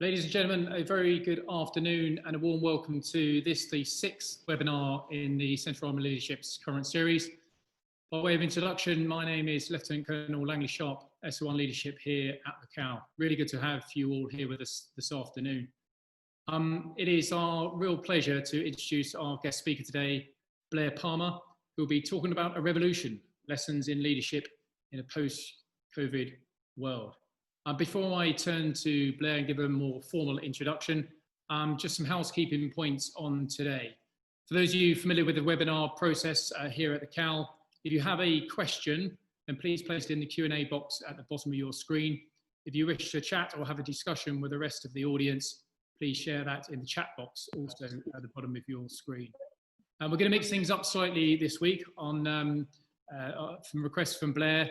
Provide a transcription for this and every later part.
Ladies and gentlemen, a very good afternoon and a warm welcome to this, the sixth webinar in the Central Army Leadership's current series. By way of introduction, my name is Lieutenant Colonel Langley Sharp, SO1 Leadership here at the COW. Really good to have you all here with us this afternoon. It is our real pleasure to introduce our guest speaker today, Blaire Palmer, who will be talking about a revolution, lessons in leadership in a post-COVID world. Before I turn to Blaire and give a more formal introduction, just some housekeeping points on today. For those of you familiar with the webinar process here at the CAL, if you have a question, then please place it in the Q&A box at the bottom of your screen. If you wish to chat or have a discussion with the rest of the audience, please share that in the chat box also at the bottom of your screen. We're going to mix things up slightly this week on from requests from Blaire.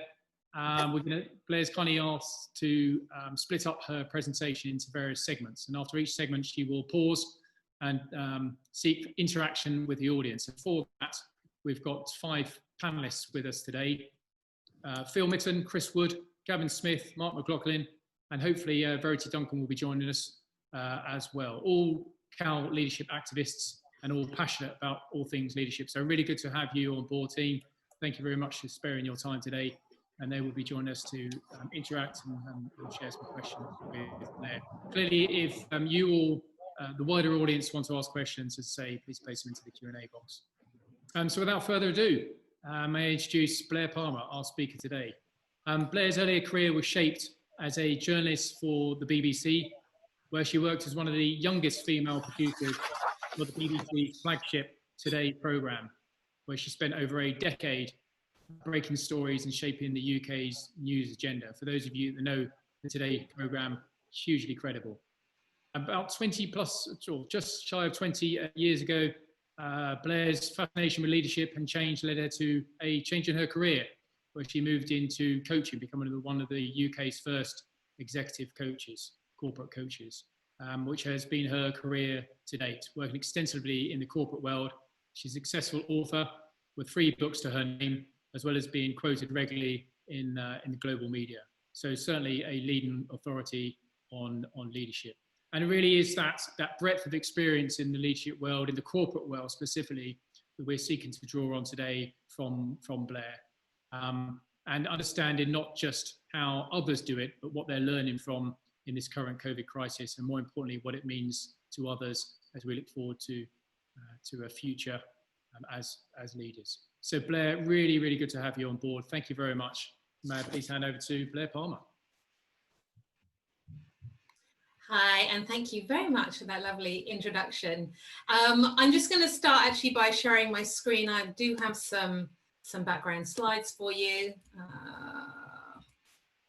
Blair's kindly asked to split up her presentation into various segments, and after each segment she will pause and seek interaction with the audience. And for that, we've got 5 panelists with us today: Phil Mitten, Chris Wood, Gavin Smith, Mark McLaughlin, and hopefully Verity Duncan will be joining us as well. All CAL leadership activists and all passionate about all things leadership. So really good to have you on board, team. Thank you very much for sparing your time today. And they will be joining us to interact and share some questions with Blaire. Clearly, if you all, the wider audience, want to ask questions, as I say, please place them into the Q&A box. So without further ado, may I introduce Blaire Palmer, our speaker today. Blaire's earlier career was shaped as a journalist for the BBC, where she worked as one of the youngest female producers for the BBC flagship Today programme, where she spent over a decade breaking stories and shaping the UK's news agenda. For those of you that know the Today programme, hugely credible. About 20 plus, or just shy of 20 years ago, Blaire's fascination with leadership and change led her to a change in her career, where she moved into coaching, becoming one of the UK's first executive coaches, corporate coaches, which has been her career to date, working extensively in the corporate world. She's a successful author with 3 books to her name, as well as being quoted regularly in the global media. So certainly a leading authority on leadership. And it really is that breadth of experience in the leadership world, in the corporate world specifically, that we're seeking to draw on today from Blaire. And understanding not just how others do it, but what they're learning from in this current COVID crisis, and more importantly, what it means to others as we look forward to a future as leaders. So Blaire, really, really good to have you on board. Thank you very much. May I please hand over to Blaire Palmer. Hi, and thank you very much for that lovely introduction. I'm just going to start actually by sharing my screen. I do have some background slides for you.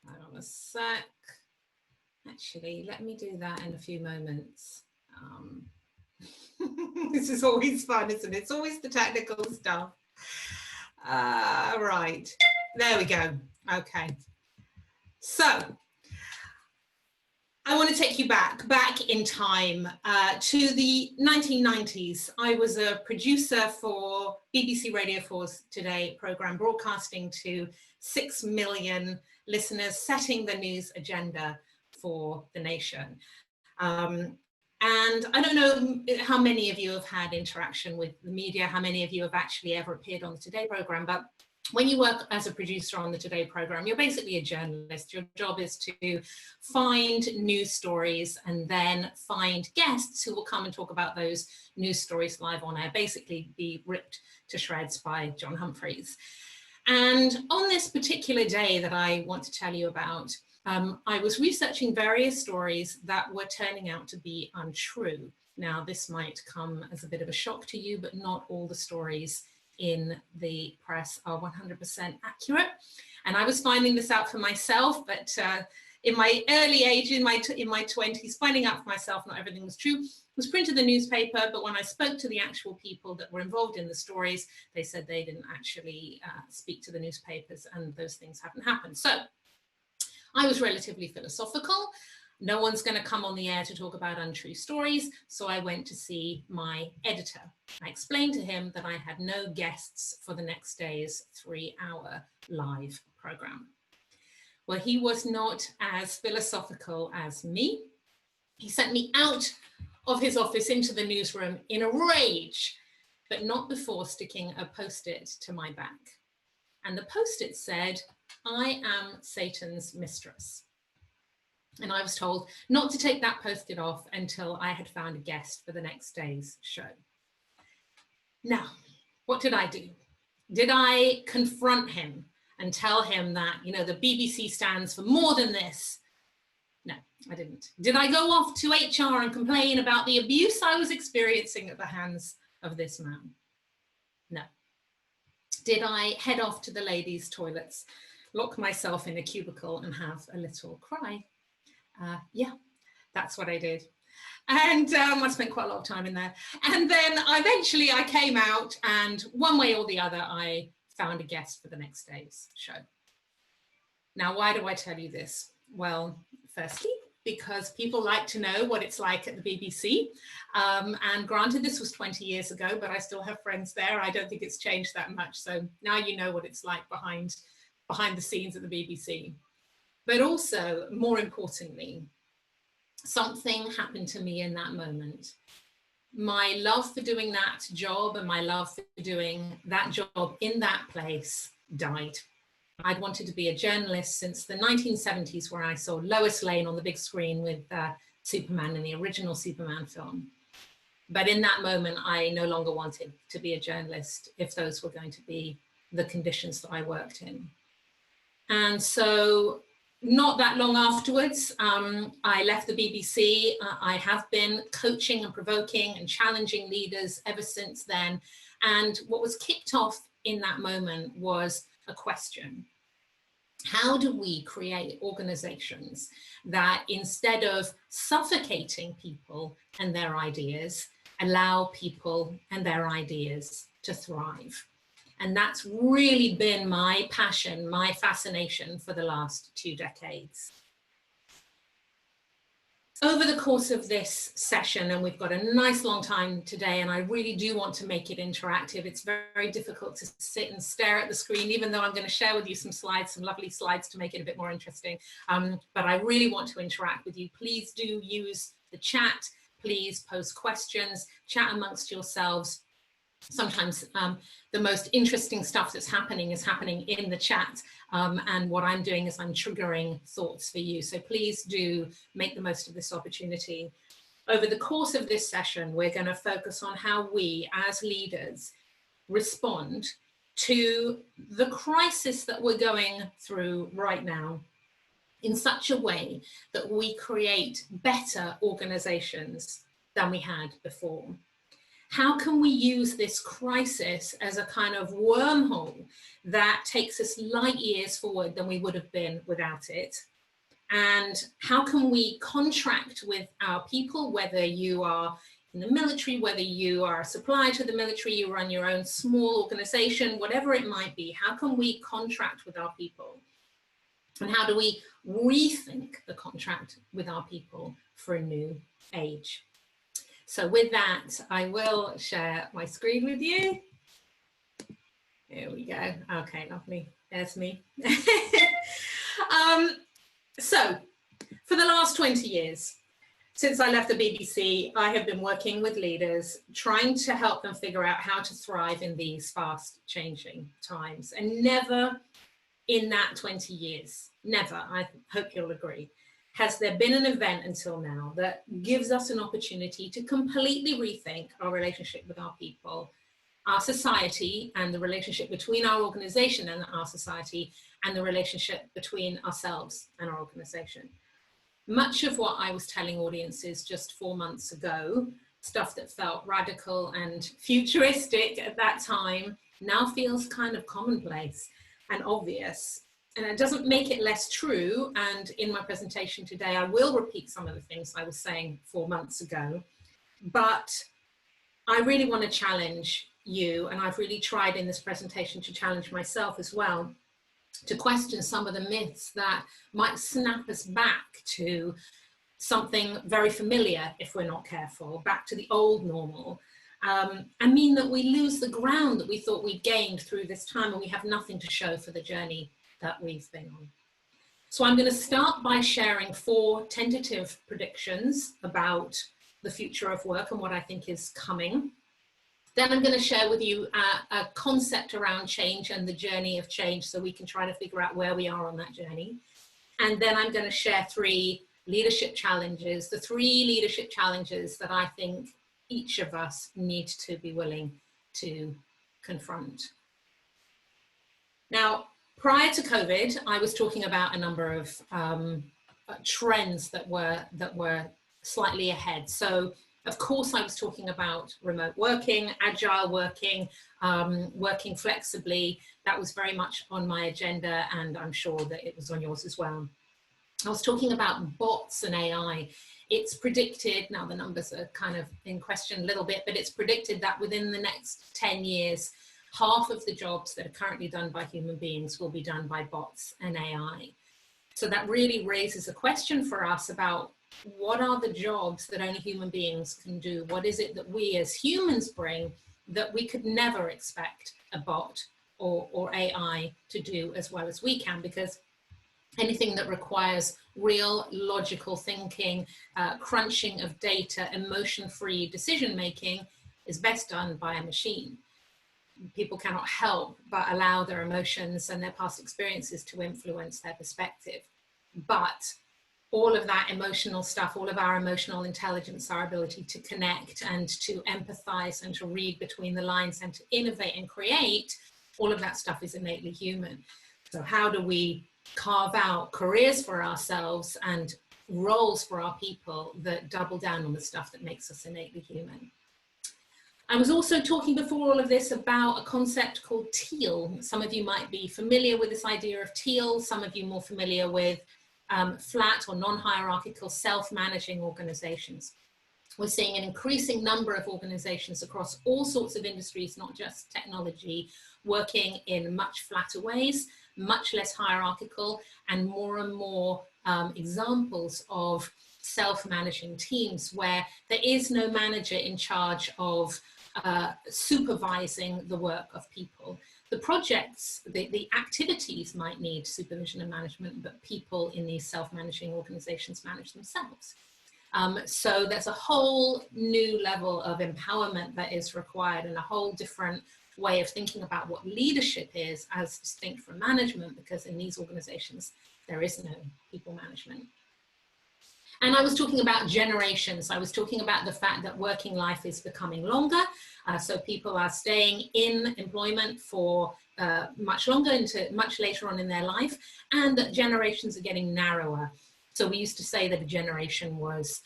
Hold on a sec. Actually, let me do that in a few moments. This is always fun, isn't it? It's always the technical stuff. Right, there we go. Okay, so I want to take you back in time to the 1990s. I was a producer for BBC Radio 4's Today programme, broadcasting to 6 million listeners, setting the news agenda for the nation. And I don't know how many of you have had interaction with the media, how many of you have actually ever appeared on the Today programme, but when you work as a producer on the Today programme, you're basically a journalist. Your job is to find news stories and then find guests who will come and talk about those news stories live on air, basically be ripped to shreds by John Humphreys. And on this particular day that I want to tell you about, I was researching various stories that were turning out to be untrue. Now, this might come as a bit of a shock to you, but not all the stories in the press are 100% accurate. And I was finding this out for myself, but in my early age, in my 20s, finding out for myself not everything was true. It was printed in the newspaper, but when I spoke to the actual people that were involved in the stories, they said they didn't actually speak to the newspapers and those things haven't happened. So I was relatively philosophical. No one's going to come on the air to talk about untrue stories. So I went to see my editor. I explained to him that I had no guests for the next day's 3-hour live program. Well, he was not as philosophical as me. He sent me out of his office into the newsroom in a rage, but not before sticking a post-it to my back. And the post-it said, "I am Satan's mistress." And I was told not to take that post-it off until I had found a guest for the next day's show. Now, what did I do? Did I confront him and tell him that, you know, the BBC stands for more than this? No, I didn't. Did I go off to HR and complain about the abuse I was experiencing at the hands of this man? No. Did I head off to the ladies' toilets, lock myself in a cubicle and have a little cry? Yeah, that's what I did. And I spent quite a lot of time in there. And then eventually I came out, and one way or the other, I found a guest for the next day's show. Now, why do I tell you this? Well, firstly, because people like to know what it's like at the BBC. And granted, this was 20 years ago, but I still have friends there. I don't think it's changed that much. So now you know what it's like behind the scenes at the BBC. But also, more importantly, something happened to me in that moment. My love for doing that job and my love for doing that job in that place died. I'd wanted to be a journalist since the 1970s, where I saw Lois Lane on the big screen with Superman in the original Superman film. But in that moment, I no longer wanted to be a journalist if those were going to be the conditions that I worked in. And so not that long afterwards, I left the BBC. I have been coaching and provoking and challenging leaders ever since then. And what was kicked off in that moment was a question. How do we create organizations that, instead of suffocating people and their ideas, allow people and their ideas to thrive? And that's really been my passion, my fascination for the last 2 decades. Over the course of this session, and we've got a nice long time today, and I really do want to make it interactive. It's very, very difficult to sit and stare at the screen, even though I'm going to share with you some slides, some lovely slides to make it a bit more interesting. But I really want to interact with you. Please do use the chat. Please post questions, chat amongst yourselves. Sometimes the most interesting stuff that's happening is happening in the chat, and what I'm doing is I'm triggering thoughts for you. So please do make the most of this opportunity. Over the course of this session, we're going to focus on how we as leaders respond to the crisis that we're going through right now in such a way that we create better organizations than we had before. How can we use this crisis as a kind of wormhole that takes us light years forward than we would have been without it? And how can we contract with our people, whether you are in the military, whether you are a supplier to the military, you run your own small organization, whatever it might be, how can we contract with our people? And how do we rethink the contract with our people for a new age? So with that, I will share my screen with you. Here we go. Okay, lovely. There's me. So for the last 20 years, since I left the BBC, I have been working with leaders, trying to help them figure out how to thrive in these fast changing times. And never in that 20 years, never, I hope you'll agree, has there been an event until now that gives us an opportunity to completely rethink our relationship with our people, our society, and the relationship between our organization and our society, and the relationship between ourselves and our organization. Much of what I was telling audiences just 4 months ago, stuff that felt radical and futuristic at that time, now feels kind of commonplace and obvious. And it doesn't make it less true. And in my presentation today, I will repeat some of the things I was saying 4 months ago. But I really want to challenge you, and I've really tried in this presentation to challenge myself as well, to question some of the myths that might snap us back to something very familiar if we're not careful, back to the old normal. I mean that we lose the ground that we thought we'd gained through this time, and we have nothing to show for the journey that we've been on. So I'm going to start by sharing 4 tentative predictions about the future of work and what I think is coming. Then I'm going to share with you a concept around change and the journey of change, so we can try to figure out where we are on that journey. And then I'm going to share 3 leadership challenges, the 3 leadership challenges that I think each of us need to be willing to confront. Now, prior to COVID, I was talking about a number of trends that were slightly ahead. So, of course, I was talking about remote working, agile working, working flexibly. That was very much on my agenda, and I'm sure that it was on yours as well. I was talking about bots and AI. It's predicted, now the numbers are kind of in question a little bit, but it's predicted that within the next 10 years, half of the jobs that are currently done by human beings will be done by bots and AI. So that really raises a question for us about what are the jobs that only human beings can do? What is it that we as humans bring that we could never expect a bot or AI to do as well as we can? Because anything that requires real logical thinking, crunching of data, emotion-free decision-making is best done by a machine. People cannot help but allow their emotions and their past experiences to influence their perspective. But all of that emotional stuff, all of our emotional intelligence, our ability to connect and to empathize and to read between the lines and to innovate and create, all of that stuff is innately human. So how do we carve out careers for ourselves and roles for our people that double down on the stuff that makes us innately human? I was also talking before all of this about a concept called teal. Some of you might be familiar with this idea of teal, some of you more familiar with flat or non-hierarchical self-managing organizations. We're seeing an increasing number of organizations across all sorts of industries, not just technology, working in much flatter ways, much less hierarchical, and more examples of self-managing teams where there is no manager in charge of supervising the work of people. The projects, the activities might need supervision and management, but people in these self-managing organizations manage themselves. So there's a whole new level of empowerment that is required, and a whole different way of thinking about what leadership is as distinct from management, because in these organizations, there is no people management. And I was talking about generations. I was talking about the fact that working life is becoming longer. So people are staying in employment for much longer, into much later on in their life, and that generations are getting narrower. So we used to say that a generation was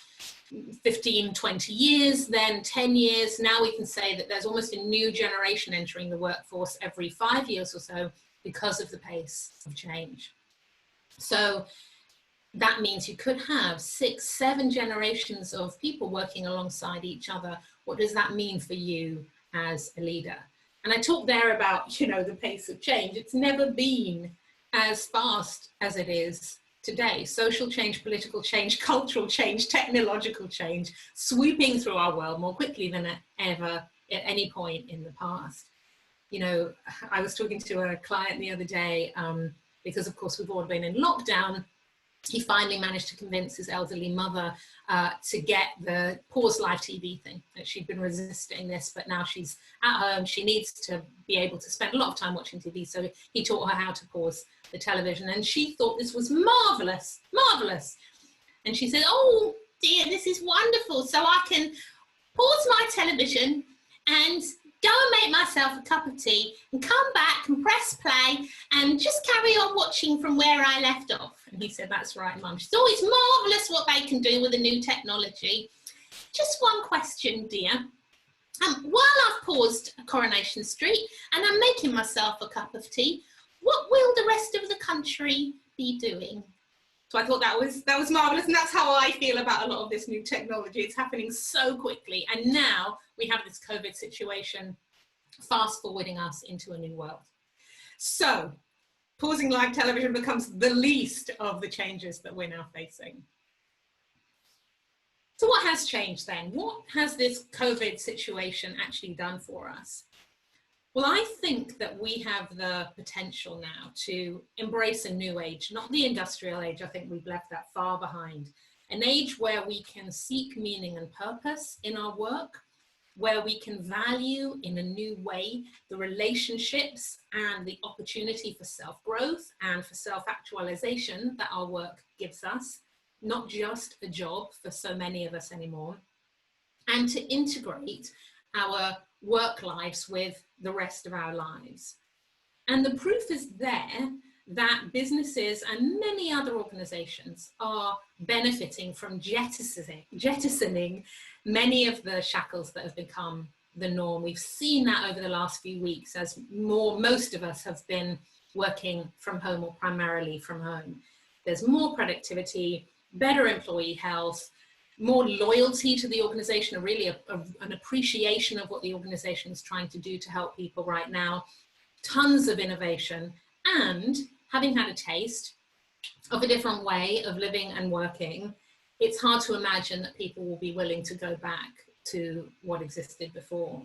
15, 20 years, then 10 years. Now we can say that there's almost a new generation entering the workforce every 5 years or so because of the pace of change. So that means you could have 6, 7 generations of people working alongside each other. What does that mean for you as a leader? And I talked there about, you know, the pace of change. It's never been as fast as it is today. Social change, political change, cultural change, technological change, sweeping through our world more quickly than ever at any point in the past. You know, I was talking to a client the other day, because of course we've all been in lockdown. He finally managed to convince his elderly mother to get the pause live TV thing. She'd been resisting this, but now she's at home. She needs to be able to spend a lot of time watching TV. So he taught her how to pause the television, and she thought this was marvelous, marvelous. And she said, "Oh dear, this is wonderful. So I can pause my television and go and make myself a cup of tea and come back and press play and just carry on watching from where I left off." And he said, "That's right, Mum." She said, "Oh, it's marvellous what they can do with the new technology. Just one question, dear. While I've paused Coronation Street and I'm making myself a cup of tea, what will the rest of the country be doing?" So I thought that was marvellous, and that's how I feel about a lot of this new technology. It's happening so quickly, and now we have this COVID situation fast forwarding us into a new world. So pausing live television becomes the least of the changes that we're now facing. So what has changed then? What has this COVID situation actually done for us? Well, I think that we have the potential now to embrace a new age, not the industrial age. I think we've left that far behind. An age where we can seek meaning and purpose in our work, where we can value in a new way the relationships and the opportunity for self-growth and for self-actualization that our work gives us, not just a job for so many of us anymore, and to integrate our work lives with the rest of our lives. And the proof is there that businesses and many other organizations are benefiting from jettisoning many of the shackles that have become the norm. We've seen that over the last few weeks as most of us have been working from home or primarily from home. There's more productivity, better employee health, more loyalty to the organization, really an appreciation of what the organization is trying to do to help people right now, tons of innovation, and having had a taste of a different way of living and working, it's hard to imagine that people will be willing to go back to what existed before.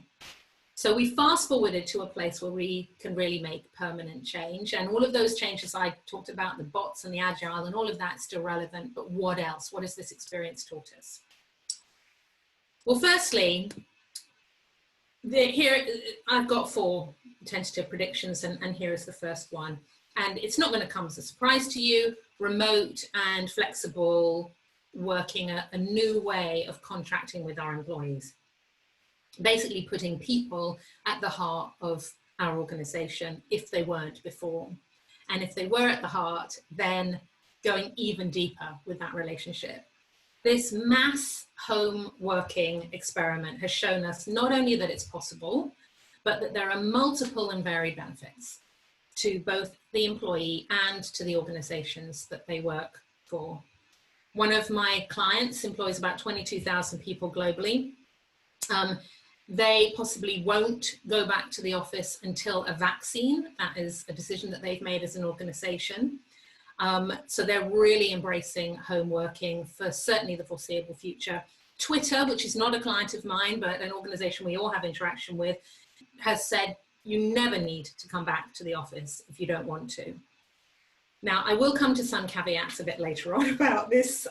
So we fast forwarded to a place where we can really make permanent change, and all of those changes I talked about, the bots and the agile and all of that's still relevant, but what else? What has this experience taught us? Well, firstly, here I've got 4 tentative predictions, and here is the first one. And it's not going to come as a surprise to you. Remote and flexible working, a new way of contracting with our employees. Basically putting people at the heart of our organization if they weren't before. And if they were at the heart, then going even deeper with that relationship. This mass home working experiment has shown us not only that it's possible, but that there are multiple and varied benefits to both the employee and to the organizations that they work for. One of my clients employs about 22,000 people globally. They possibly won't go back to the office until a vaccine. That is a decision that they've made as an organization. So they're really embracing home working for certainly the foreseeable future. Twitter, which is not a client of mine, but an organization we all have interaction with, has said you never need to come back to the office if you don't want to. Now, I will come to some caveats a bit later on about this.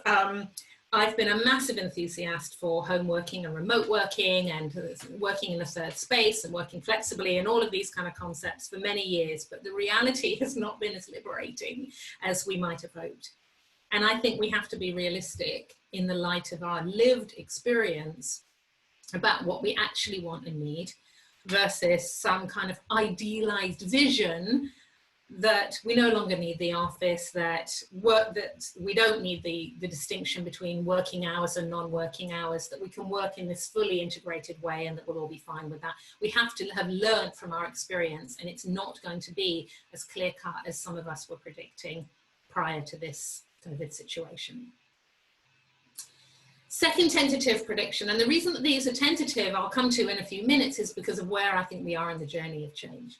I've been a massive enthusiast for home working and remote working and working in a third space and working flexibly and all of these kind of concepts for many years, but the reality has not been as liberating as we might have hoped. And I think we have to be realistic in the light of our lived experience about what we actually want and need versus some kind of idealized vision that we no longer need the office, that we don't need the distinction between working hours and non-working hours, that we can work in this fully integrated way and that we'll all be fine with that. We have to have learned from our experience, and it's not going to be as clear-cut as some of us were predicting prior to this COVID situation. Second tentative prediction, and the reason that these are tentative, I'll come to in a few minutes, is because of where I think we are in the journey of change.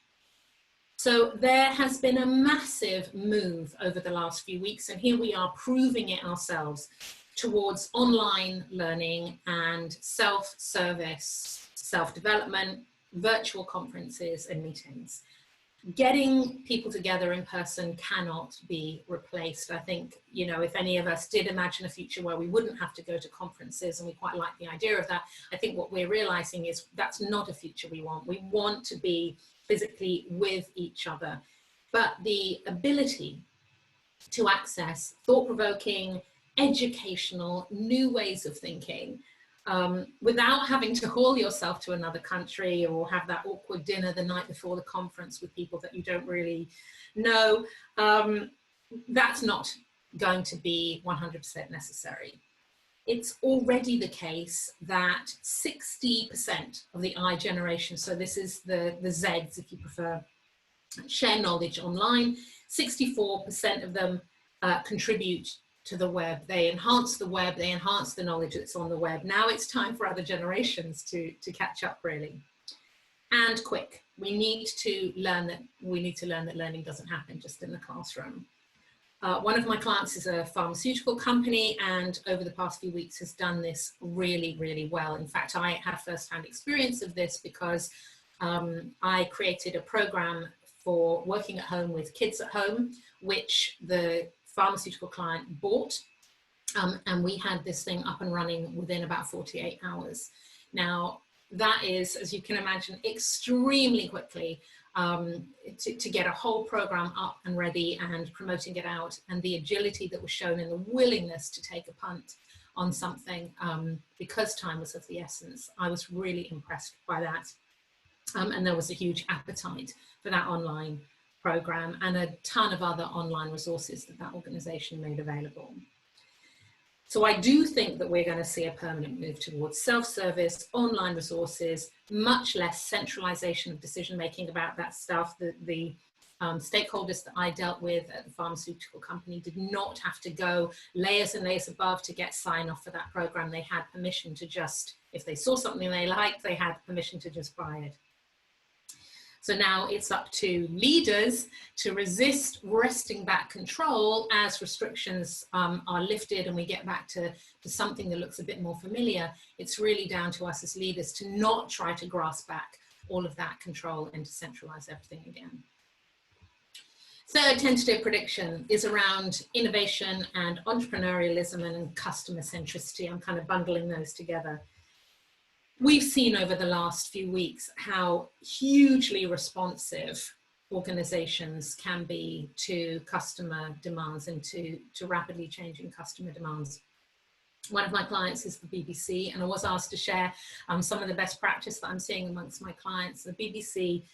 So there has been a massive move over the last few weeks, and here we are proving it ourselves towards online learning and self-service, self-development, virtual conferences and meetings. Getting people together in person cannot be replaced. I think, you know, if any of us did imagine a future where we wouldn't have to go to conferences, and we quite like the idea of that, I think what we're realizing is that's not a future we want. We want to be physically with each other, but the ability to access thought-provoking, educational, new ways of thinking without having to haul yourself to another country or have that awkward dinner the night before the conference with people that you don't really know, that's not going to be 100% necessary. It's already the case that 60% of the I generation, so this is the Zs if you prefer, share knowledge online. 64% of them contribute to the web. They enhance the web, they enhance the knowledge that's on the web. Now it's time for other generations to catch up, really. And quick. We need to learn that learning doesn't happen just in the classroom. One of my clients is a pharmaceutical company, and over the past few weeks has done this really, really well. In fact, I had first-hand experience of this because I created a program for working at home with kids at home, which the pharmaceutical client bought. And we had this thing up and running within about 48 hours. Now, that is, as you can imagine, extremely quickly to get a whole program up and ready and promoting it out, and the agility that was shown and the willingness to take a punt on something because time was of the essence. I was really impressed by that. And there was a huge appetite for that online program and a ton of other online resources that that organization made available. So I do think that we're going to see a permanent move towards self-service, online resources, much less centralization of decision-making about that stuff. The stakeholders that I dealt with at the pharmaceutical company did not have to go layers and layers above to get sign-off for that program. They had permission to just, if they saw something they liked, they had permission to just buy it. So now it's up to leaders to resist wresting back control as restrictions are lifted and we get back to something that looks a bit more familiar. It's really down to us as leaders to not try to grasp back all of that control and to centralize everything again. Third tentative prediction is around innovation and entrepreneurialism and customer centricity. I'm kind of bundling those together. We've seen over the last few weeks how hugely responsive organizations can be to customer demands and to rapidly changing customer demands. One of my clients is the BBC, and I was asked to share some of the best practice that I'm seeing amongst my clients. The BBC,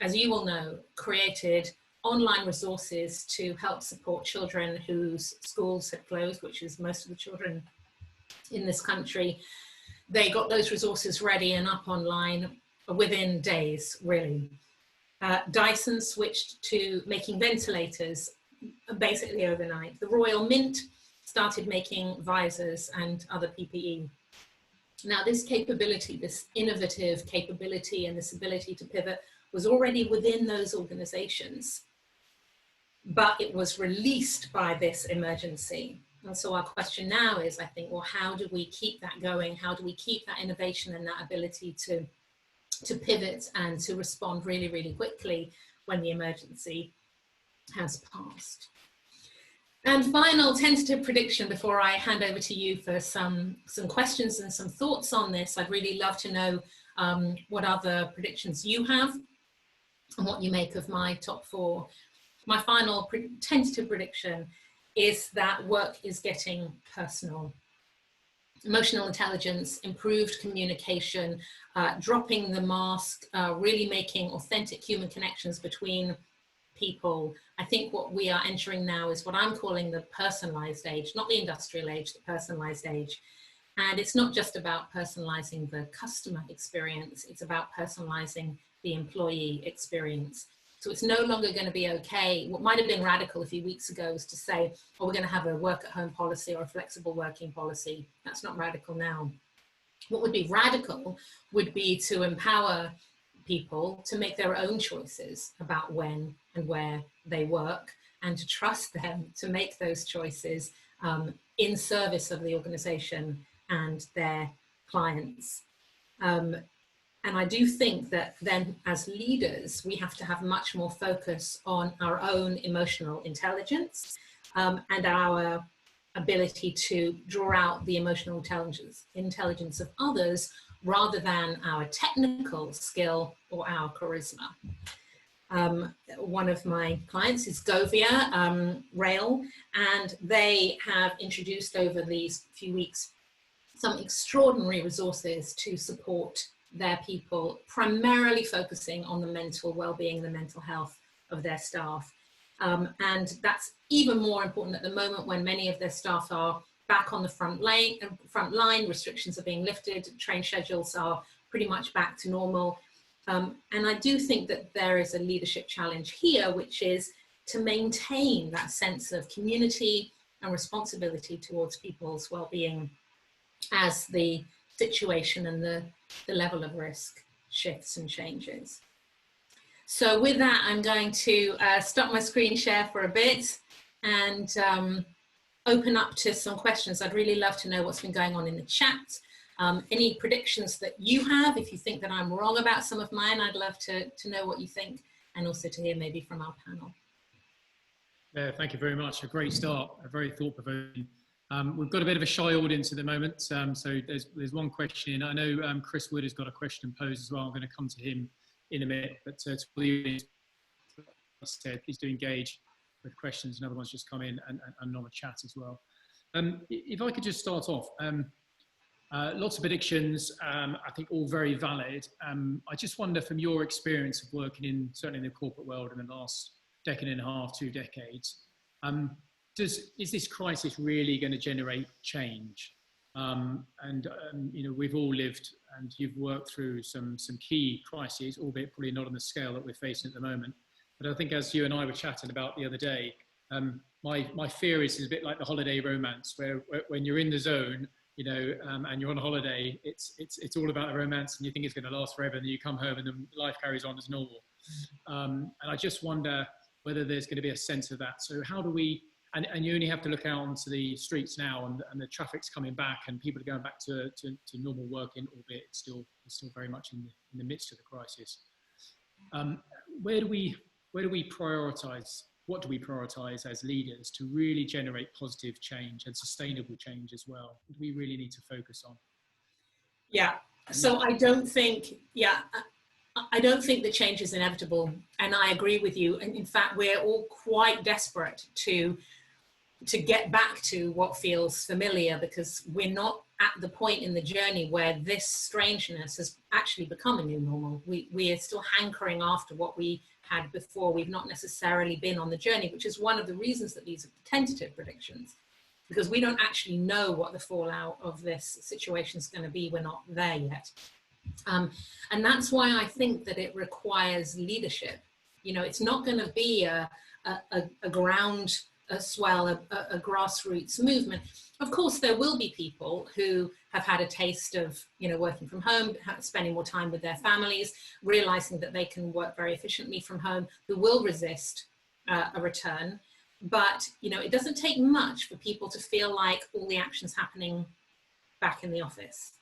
as you will know, created online resources to help support children whose schools had closed, which is most of the children in this country. They got those resources ready and up online within days, really. Dyson switched to making ventilators basically overnight. The Royal Mint started making visors and other PPE. Now, this capability, this innovative capability and this ability to pivot was already within those organizations, but it was released by this emergency. And so our question now is, I think, well, how do we keep that going? How do we keep that innovation and that ability to pivot and to respond really, really quickly when the emergency has passed? And final tentative prediction before I hand over to you for some questions and some thoughts on this. I'd really love to know what other predictions you have and what you make of my top four. My final tentative prediction is that work is getting personal. Emotional intelligence, improved communication, dropping the mask, really making authentic human connections between people. I think what we are entering now is what I'm calling the personalized age, not the industrial age, the personalized age. And it's not just about personalizing the customer experience, it's about personalizing the employee experience. So it's no longer going to be okay. What might have been radical a few weeks ago was to say, oh, we're going to have a work at home policy or a flexible working policy. That's not radical now. What would be radical would be to empower people to make their own choices about when and where they work and to trust them to make those choices in service of the organization and their clients. And I do think that then as leaders, we have to have much more focus on our own emotional intelligence and our ability to draw out the emotional intelligence of others rather than our technical skill or our charisma. One of my clients is Govia Rail, and they have introduced over these few weeks some extraordinary resources to support their people, primarily focusing on the mental well-being, the mental health of their staff. And that's even more important at the moment when many of their staff are back on the front line, restrictions are being lifted, train schedules are pretty much back to normal. And I do think that there is a leadership challenge here, which is to maintain that sense of community and responsibility towards people's well-being as the situation and the level of risk shifts and changes. So with that, I'm going to stop my screen share for a bit and open up to some questions. I'd really love to know what's been going on in the chat. Any predictions that you have? If you think that I'm wrong about some of mine, I'd love to know what you think, and also to hear maybe from our panel. Yeah, thank you very much. A great start, a very thought-provoking. We've got a bit of a shy audience at the moment, so there's one question. I know Chris Wood has got a question posed as well. I'm going to come to him in a minute, but to the audience, please do engage with questions. Another one's just come in and on the chat as well. If I could just start off, lots of predictions, I think all very valid. I just wonder, from your experience of working in, certainly in the corporate world in the last decade and a half, 2 decades, is this crisis really going to generate change? You know, we've all lived, and you've worked through some key crises, albeit probably not on the scale that we're facing at the moment. But I think, as you and I were chatting about the other day, my fear is a bit like the holiday romance, where when you're in the zone, you know, and you're on holiday, it's all about the romance, and you think it's going to last forever, and then you come home and then life carries on as normal. And I just wonder whether there's going to be a sense of that. So how do we, and you only have to look out onto the streets now, and the traffic's coming back, and people are going back to normal working, albeit it's still very much in the midst of the crisis. Where do we prioritize? What do we prioritize as leaders to really generate positive change and sustainable change as well? What do we really need to focus on? Yeah, so I don't think the change is inevitable, and I agree with you. And in fact, we're all quite desperate to get back to what feels familiar, because we're not at the point in the journey where this strangeness has actually become a new normal. We are still hankering after what we had before. We've not necessarily been on the journey, which is one of the reasons that these are tentative predictions, because we don't actually know what the fallout of this situation is going to be. We're not there yet. And that's why I think that it requires leadership. You know, it's not going to be a ground swell, a grassroots movement. Of course, there will be people who have had a taste of, you know, working from home, spending more time with their families, realizing that they can work very efficiently from home, who will resist a return. But, you know, it doesn't take much for people to feel like all the action's happening back in the office.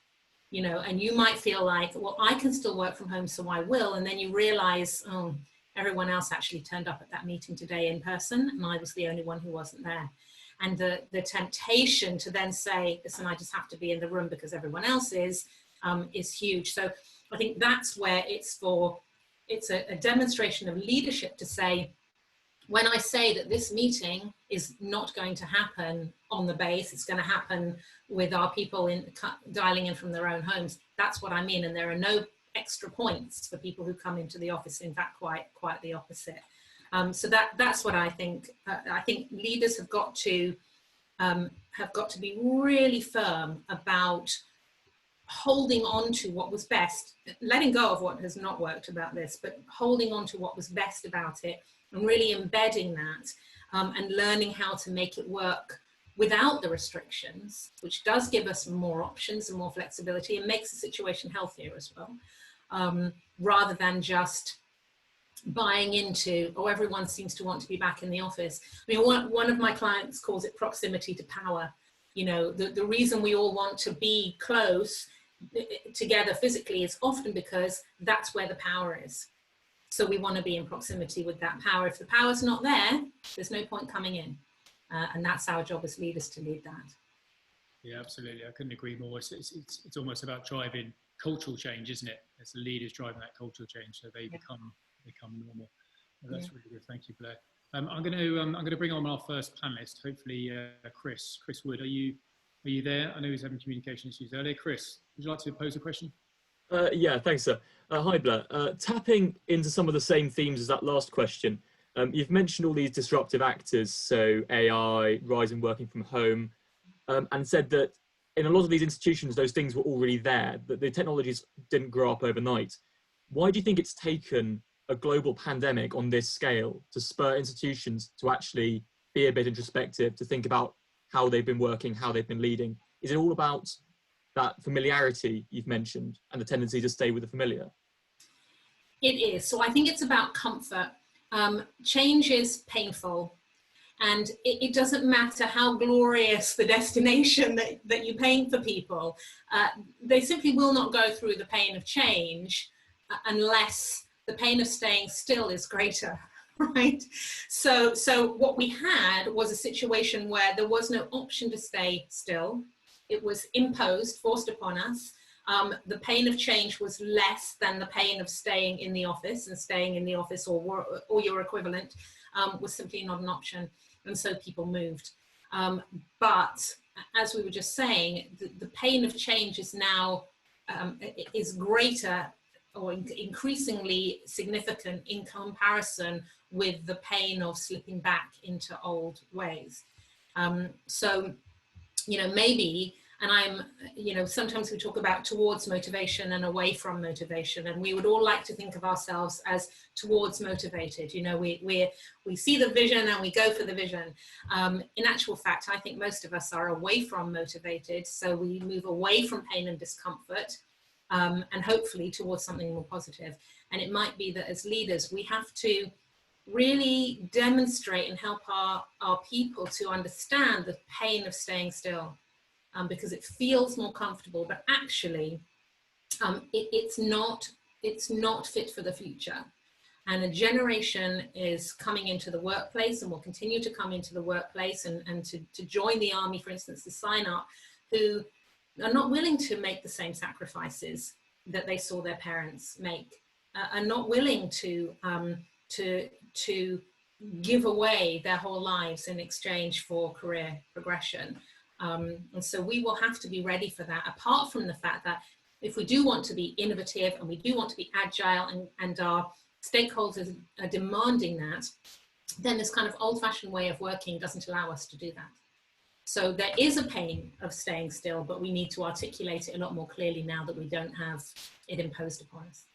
You know, and you might feel like, well, I can still work from home, so I will. And then you realize, oh, everyone else actually turned up at that meeting today in person, and I was the only one who wasn't there. And the temptation to then say, listen, I just have to be in the room because everyone else is huge. So I think that's where it's a demonstration of leadership to say, when I say that this meeting is not going to happen on the base, it's going to happen with our people dialing in from their own homes, that's what I mean. And there are no extra points for people who come into the office. In fact, quite the opposite. So that's what I think. I think leaders have got to be really firm about holding on to what was best, letting go of what has not worked about this, but holding on to what was best about it, and really embedding that, and learning how to make it work without the restrictions, which does give us more options and more flexibility, and makes the situation healthier as well, rather than just buying into, oh, everyone seems to want to be back in the office. I mean, one of my clients calls it proximity to power. You know, the reason we all want to be close together physically is often because that's where the power is. So we want to be in proximity with that power. If the power's not there, there's no point coming in. And that's our job as leaders, to lead that. Yeah, absolutely. I couldn't agree more. It's almost about driving cultural change, isn't it? It's the leaders driving that cultural change, so they become normal. Well, that's really good. Thank you, Blaire. I'm going to bring on our first panelist. Hopefully, Chris Wood. Are you there? I know he's having communication issues earlier. Chris, would you like to pose a question? Yeah, thanks, sir. Hi, Blaire. Tapping into some of the same themes as that last question, you've mentioned all these disruptive actors, so AI, rise in working from home, and said that in a lot of these institutions, those things were already there, that the technologies didn't grow up overnight. Why do you think it's taken a global pandemic on this scale to spur institutions to actually be a bit introspective, to think about how they've been working, how they've been leading? Is it all about that familiarity you've mentioned and the tendency to stay with the familiar? It is. So I think it's about comfort. Change is painful. And it doesn't matter how glorious the destination that you paint for people, they simply will not go through the pain of change unless the pain of staying still is greater, right? So what we had was a situation where there was no option to stay still. It was imposed, forced upon us. The pain of change was less than the pain of staying in the office, and staying in the office or your equivalent was simply not an option. And so people moved. But as we were just saying, the pain of change is now is greater or increasingly significant in comparison with the pain of slipping back into old ways. So, you know, maybe, and I'm, you know, sometimes we talk about towards motivation and away from motivation, and we would all like to think of ourselves as towards motivated. You know, we see the vision and we go for the vision. In actual fact, I think most of us are away from motivated, so we move away from pain and discomfort, and hopefully towards something more positive. And it might be that as leaders, we have to really demonstrate and help our people to understand the pain of staying still. Because it feels more comfortable, but actually it's not fit for the future. And a generation is coming into the workplace and will continue to come into the workplace and to join the army, for instance, to sign up, who are not willing to make the same sacrifices that they saw their parents make, are not willing to give away their whole lives in exchange for career progression. And so we will have to be ready for that, apart from the fact that if we do want to be innovative and we do want to be agile and our stakeholders are demanding that, then this kind of old-fashioned way of working doesn't allow us to do that. So there is a pain of staying still, but we need to articulate it a lot more clearly now that we don't have it imposed upon us.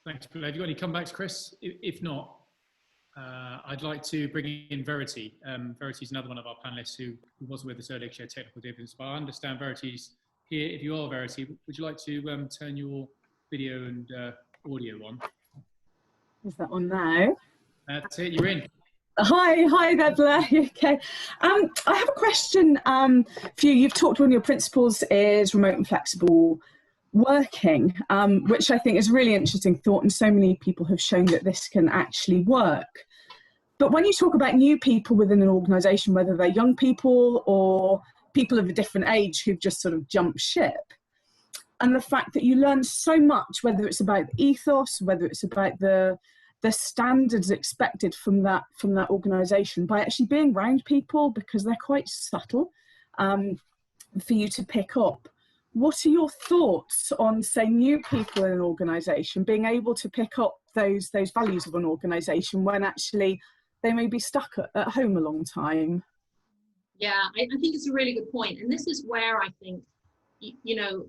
Thanks, Blaire. Have you got any comebacks, Chris? If not, I'd like to bring in Verity. Verity is another one of our panelists who wasn't with us earlier, shared technical difficulties, but I understand Verity's here. If you are Verity, would you like to turn your video and audio on? Is that on now? That's it, you're in. Hi there, Blaire. Okay. I have a question for you. You've talked, one of your principles is remote and flexible working, which I think is a really interesting thought, and so many people have shown that this can actually work. But when you talk about new people within an organisation, whether they're young people or people of a different age who've just sort of jumped ship, and the fact that you learn so much, whether it's about the ethos, whether it's about the standards expected from that organisation, by actually being around people, because they're quite subtle for you to pick up. What are your thoughts on, say, new people in an organisation being able to pick up those values of an organisation when actually they may be stuck at home a long time? Yeah, I think it's a really good point. And this is where I think, you know,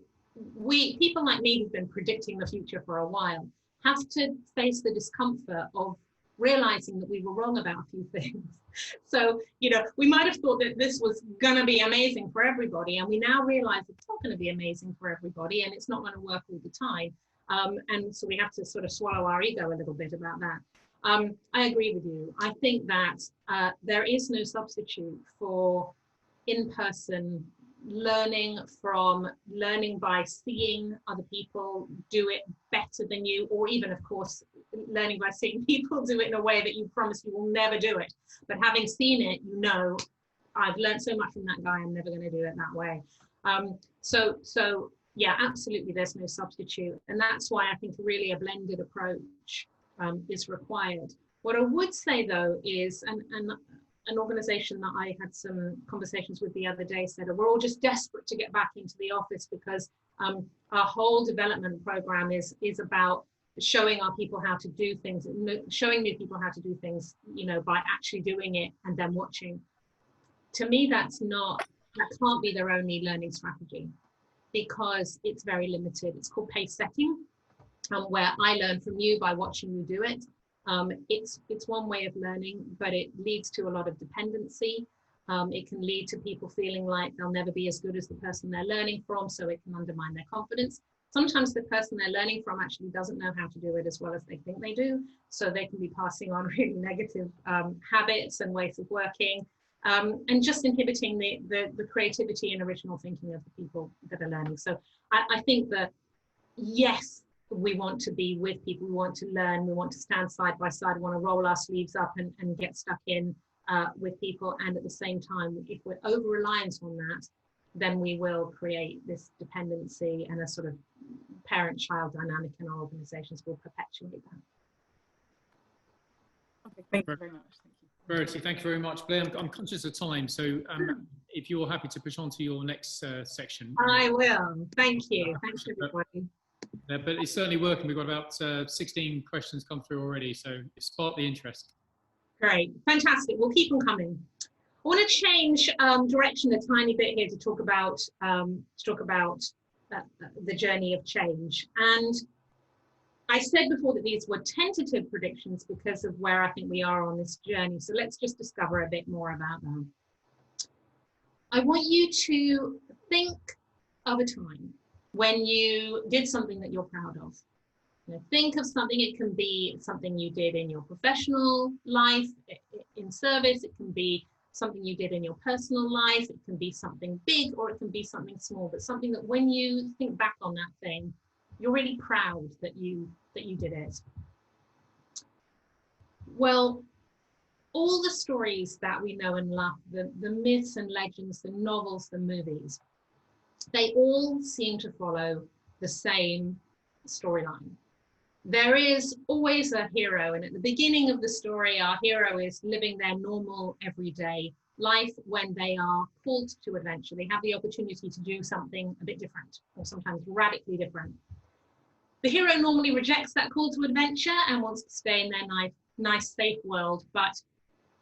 people like me who've been predicting the future for a while have to face the discomfort of realizing that we were wrong about a few things. So, you know, we might have thought that this was going to be amazing for everybody, and we now realize it's not going to be amazing for everybody, and it's not going to work all the time. And so we have to sort of swallow our ego a little bit about that. I agree with you. I think that there is no substitute for in-person learning by seeing other people do it better than you, or even, of course, learning by seeing people do it in a way that you promise you will never do it. But having seen it, you know, I've learned so much from that guy, I'm never going to do it that way. So yeah, absolutely, there's no substitute. And that's why I think really a blended approach is required. What I would say, though, is, and an organization that I had some conversations with the other day said, we're all just desperate to get back into the office because our whole development program is about showing our people how to do things, showing new people how to do things, you know, by actually doing it and then watching. To me, that can't be their only learning strategy, because it's very limited. It's called pace setting, where I learn from you by watching you do it. It's one way of learning, but it leads to a lot of dependency. It can lead to people feeling like they'll never be as good as the person they're learning from, so it can undermine their confidence. Sometimes the person they're learning from actually doesn't know how to do it as well as they think they do. So they can be passing on really negative habits and ways of working, and just inhibiting the creativity and original thinking of the people that are learning. So I think that, yes, we want to be with people, we want to learn, we want to stand side by side, we want to roll our sleeves up and get stuck in with people. And at the same time, if we're over-reliant on that, then we will create this dependency, and a sort of parent-child dynamic in our organizations will perpetuate that. Okay, thank you very much. Thank you. Verity, thank you very much. Blaire, I'm conscious of time, so if you're happy to push on to your next section. I will. Thank you. Thanks, everybody. But it's certainly working. We've got about 16 questions come through already, so it sparked the interest. Great. Fantastic. We'll keep them coming. I want to change direction a tiny bit here to talk about the journey of change. And I said before that these were tentative predictions because of where I think we are on this journey. So let's just discover a bit more about them. I want you to think of a time when you did something that you're proud of. You know, think of something. It can be something you did in your professional life, in service. It can be something you did in your personal life. It can be something big, or it can be something small, but something that when you think back on that thing, you're really proud that you did it. Well, all the stories that we know and love, the myths and legends, the novels, the movies, they all seem to follow the same storyline. There is always a hero, and at the beginning of the story, our hero is living their normal everyday life when they are called to adventure. They have the opportunity to do something a bit different, or sometimes radically different. The hero normally rejects that call to adventure and wants to stay in their nice, safe world, but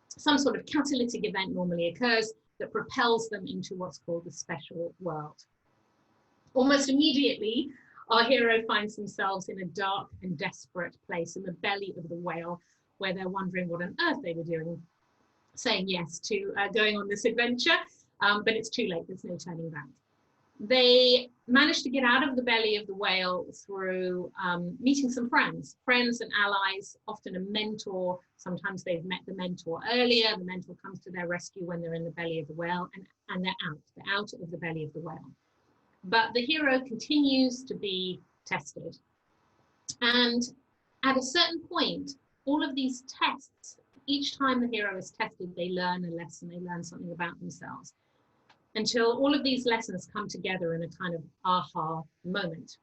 some sort of catalytic event normally occurs that propels them into what's called the special world. Almost immediately, our hero finds themselves in a dark and desperate place in the belly of the whale, where they're wondering what on earth they were doing, saying yes to going on this adventure, but it's too late, there's no turning back. They manage to get out of the belly of the whale through meeting some friends and allies, often a mentor. Sometimes they've met the mentor earlier. The mentor comes to their rescue when they're in the belly of the whale, and they're out of the belly of the whale. But the hero continues to be tested. And at a certain point, all of these tests, each time the hero is tested, they learn a lesson, they learn something about themselves, until all of these lessons come together in a kind of aha moment.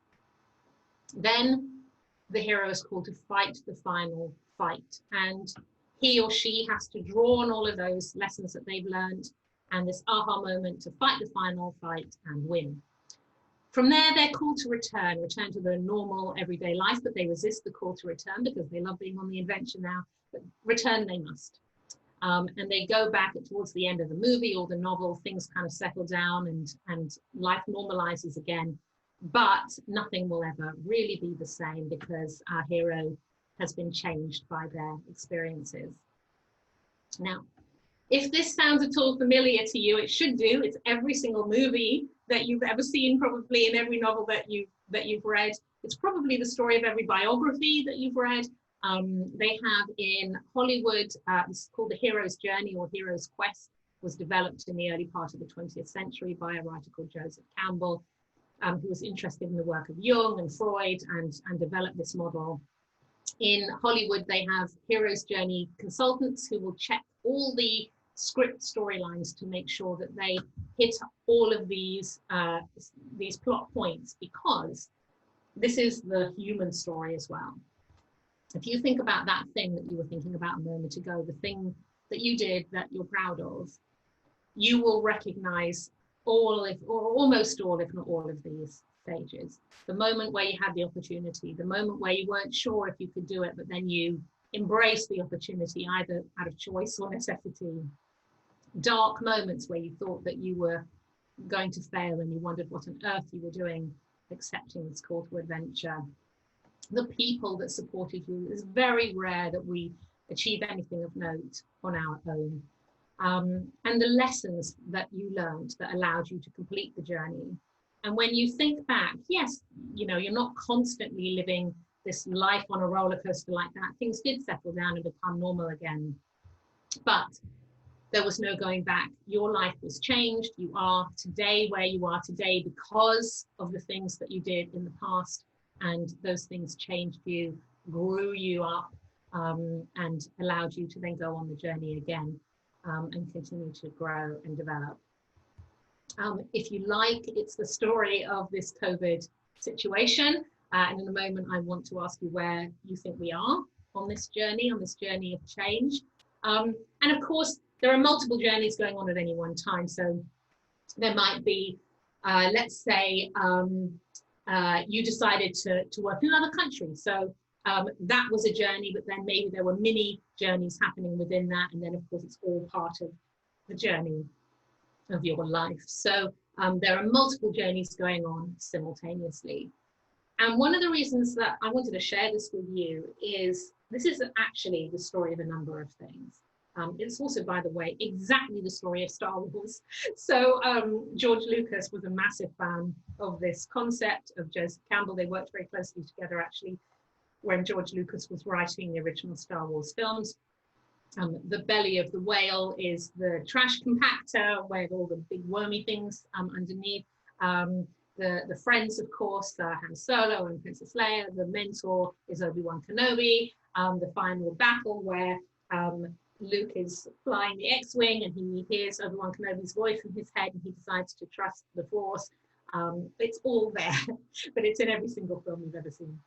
Then the hero is called to fight the final fight, and he or she has to draw on all of those lessons that they've learned and this aha moment to fight the final fight and win. From there, they're called to return to their normal everyday life, but they resist the call to return because they love being on the adventure now, but return they must. And they go back towards the end of the movie or the novel, things kind of settle down and life normalizes again, but nothing will ever really be the same because our hero has been changed by their experiences. Now, if this sounds at all familiar to you, it should do. It's every single movie that you've ever seen, probably, in every novel that you've read. It's probably the story of every biography that you've read. They have in Hollywood, this is called The Hero's Journey or Hero's Quest, was developed in the early part of the 20th century by a writer called Joseph Campbell, who was interested in the work of Jung and Freud and developed this model. In Hollywood, they have Hero's Journey consultants who will check all the script storylines to make sure that they hit all of these plot points, because this is the human story as well. If you think about that thing that you were thinking about a moment ago, the thing that you did that you're proud of, you will recognize all, or almost all, if not all of these stages. The moment where you had the opportunity, the moment where you weren't sure if you could do it, but then you embraced the opportunity either out of choice or necessity. Dark moments where you thought that you were going to fail and you wondered what on earth you were doing, accepting this call to adventure. The people that supported you. It's very rare that we achieve anything of note on our own. And the lessons that you learned that allowed you to complete the journey. And when you think back, yes, you know, you're not constantly living this life on a roller coaster like that. Things did settle down and become normal again. But there was no going back. Your life was changed. You are today where you are today because of the things that you did in the past. And those things changed you, grew you up, and allowed you to then go on the journey again and continue to grow and develop. If you like, it's the story of this COVID situation. And in a moment, I want to ask you where you think we are on this journey of change. And of course, there are multiple journeys going on at any one time. So there might be, let's say, you decided to work in another country. So that was a journey, but then maybe there were mini journeys happening within that. And then, of course, it's all part of the journey of your life. So there are multiple journeys going on simultaneously. And one of the reasons that I wanted to share this with you is this is actually the story of a number of things. It's also, by the way, exactly the story of Star Wars. So George Lucas was a massive fan of this concept of Joseph Campbell. They worked very closely together, actually, when George Lucas was writing the original Star Wars films. The belly of the whale is the trash compactor, where all the big wormy things underneath. The friends, of course, Han Solo and Princess Leia. The mentor is Obi-Wan Kenobi. The final battle where Luke is flying the X-Wing and he hears Obi-Wan Kenobi's voice in his head and he decides to trust the Force. It's all there, but it's in every single film you've ever seen.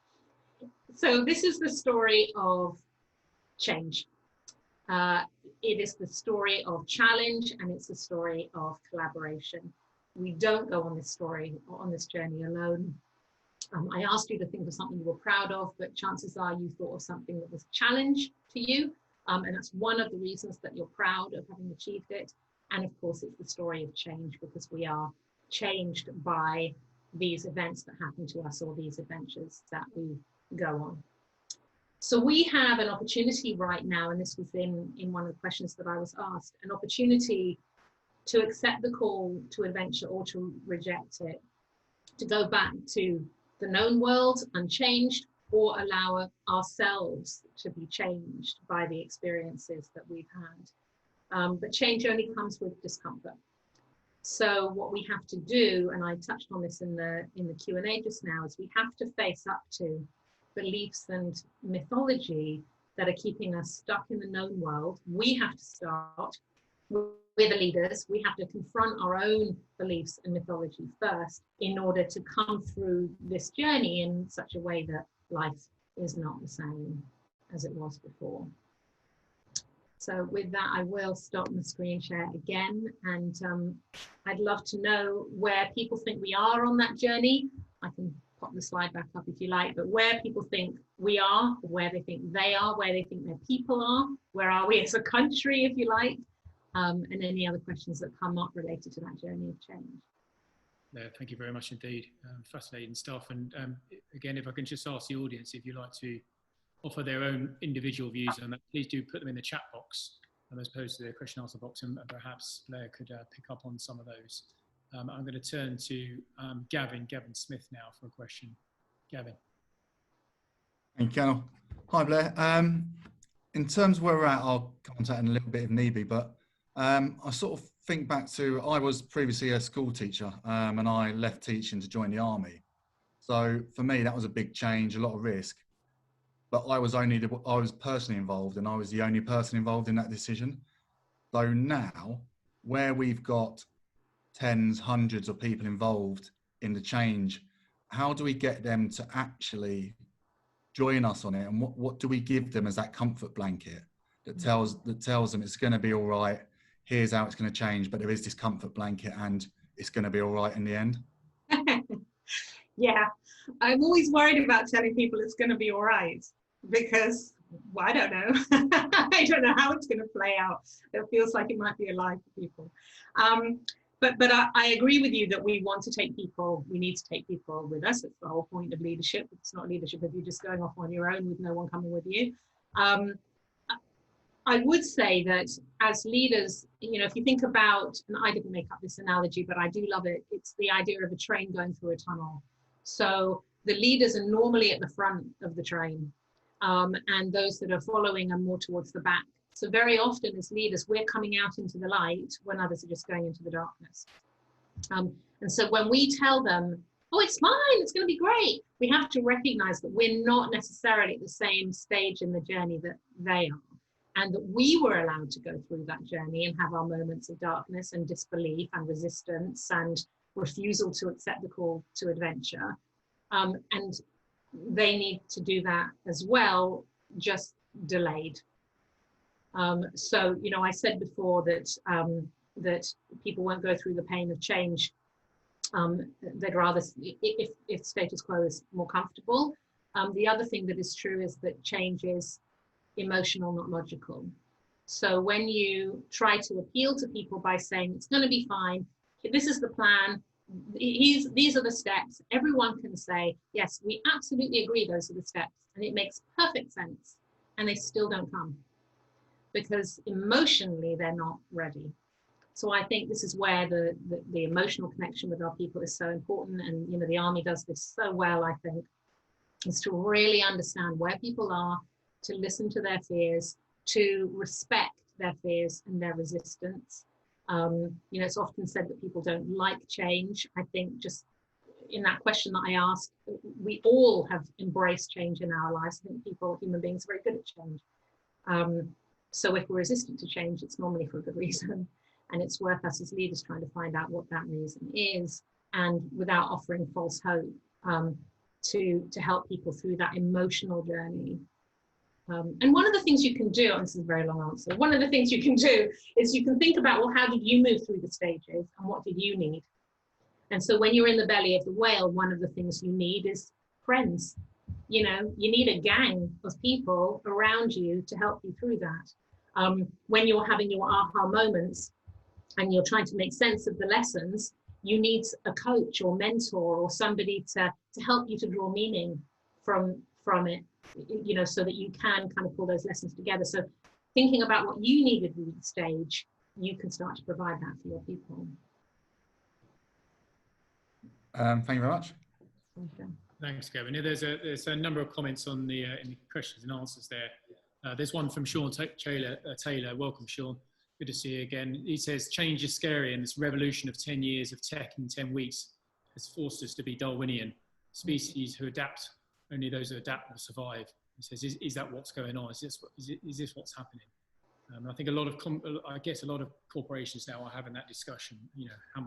So this is the story of change. It is the story of challenge, and it's the story of collaboration. We don't go on this story or on this journey alone. I asked you to think of something you were proud of, but chances are you thought of something that was a challenge to you. And that's one of the reasons that you're proud of having achieved it. And of course, it's the story of change, because we are changed by these events that happen to us or these adventures that we go on. So we have an opportunity right now, and this was in one of the questions that I was asked, an opportunity to accept the call to adventure or to reject it, to go back to the known world unchanged, or allow ourselves to be changed by the experiences that we've had. But change only comes with discomfort. So what we have to do, and I touched on this in the Q&A just now, is we have to face up to beliefs and mythology that are keeping us stuck in the known world. We have to start, we're the leaders, we have to confront our own beliefs and mythology first in order to come through this journey in such a way that life is not the same as it was before. So with that, I will stop the screen share again, and I'd love to know where people think we are on that journey. I can pop the slide back up if you like, but where people think we are, where they think they are, where they think their people are we as a country, if you like, and any other questions that come up related to that journey of change. No, thank you very much indeed. Fascinating stuff. And again, if I can just ask the audience, if you'd like to offer their own individual views on that, please do put them in the chat box as opposed to the question answer box, and perhaps Blaire could pick up on some of those. I'm going to turn to Gavin Smith now for a question. Gavin. Thank you, Colonel. Hi, Blaire. In terms of where we're at, I'll contact in a little bit of Nibi, but I sort of think back to, I was previously a school teacher and I left teaching to join the army. So for me, that was a big change, a lot of risk, but I was personally involved, and I was the only person involved in that decision. So now, where we've got tens, hundreds of people involved in the change, how do we get them to actually join us on it? And what do we give them as that comfort blanket that tells them it's going to be all right, here's how it's going to change, but there is this comfort blanket and it's going to be all right in the end? Yeah, I'm always worried about telling people it's going to be all right, because, well, I don't know. I don't know how it's going to play out. It feels like it might be a lie for people. But I agree with you that we want to take people, we need to take people with us. It's the whole point of leadership. It's not leadership if you're just going off on your own with no one coming with you. I would say that as leaders, you know, if you think about, and I didn't make up this analogy, but I do love it, it's the idea of a train going through a tunnel. So the leaders are normally at the front of the train, and those that are following are more towards the back. So very often as leaders, we're coming out into the light when others are just going into the darkness. And so when we tell them, oh, it's fine, it's going to be great, we have to recognize that we're not necessarily at the same stage in the journey that they are. And that we were allowed to go through that journey and have our moments of darkness and disbelief and resistance and refusal to accept the call to adventure. And they need to do that as well, just delayed. So, you know, I said before that, that people won't go through the pain of change. They'd rather, if status quo is more comfortable. The other thing that is true is that change is emotional, not logical. So when you try to appeal to people by saying it's going to be fine, this is the plan, these are the steps, everyone can say, yes, we absolutely agree those are the steps, and it makes perfect sense, and they still don't come because emotionally they're not ready. So I think this is where the emotional connection with our people is so important, and you know, the Army does this so well, I think, is to really understand where people are, to listen to their fears, to respect their fears and their resistance. You know, it's often said that people don't like change. I think just in that question that I asked, we all have embraced change in our lives. I think human beings are very good at change. So if we're resistant to change, it's normally for a good reason. And it's worth us as leaders trying to find out what that reason is, and without offering false hope, to help people through that emotional journey. And one of the things you can do, and this is a very long answer, one of the things you can do is you can think about, well, how did you move through the stages and what did you need? And so when you're in the belly of the whale, one of the things you need is friends. You know, you need a gang of people around you to help you through that. When you're having your aha moments and you're trying to make sense of the lessons, you need a coach or mentor or somebody to help you to draw meaning from it, you know, so that you can kind of pull those lessons together. So thinking about what you needed at each stage, you can start to provide that for your people. Thank you very much. Okay. Thanks, Kevin. Yeah, there's a number of comments on the in the questions and answers there. There's one from Sean Taylor. Welcome, Sean. Good to see you again. He says, change is scary, and this revolution of 10 years of tech in 10 weeks has forced us to be Darwinian. Species who adapt, only those who adapt will survive. He says, is that what's going on? Is this what's happening? I think a lot of corporations now are having that discussion. You know,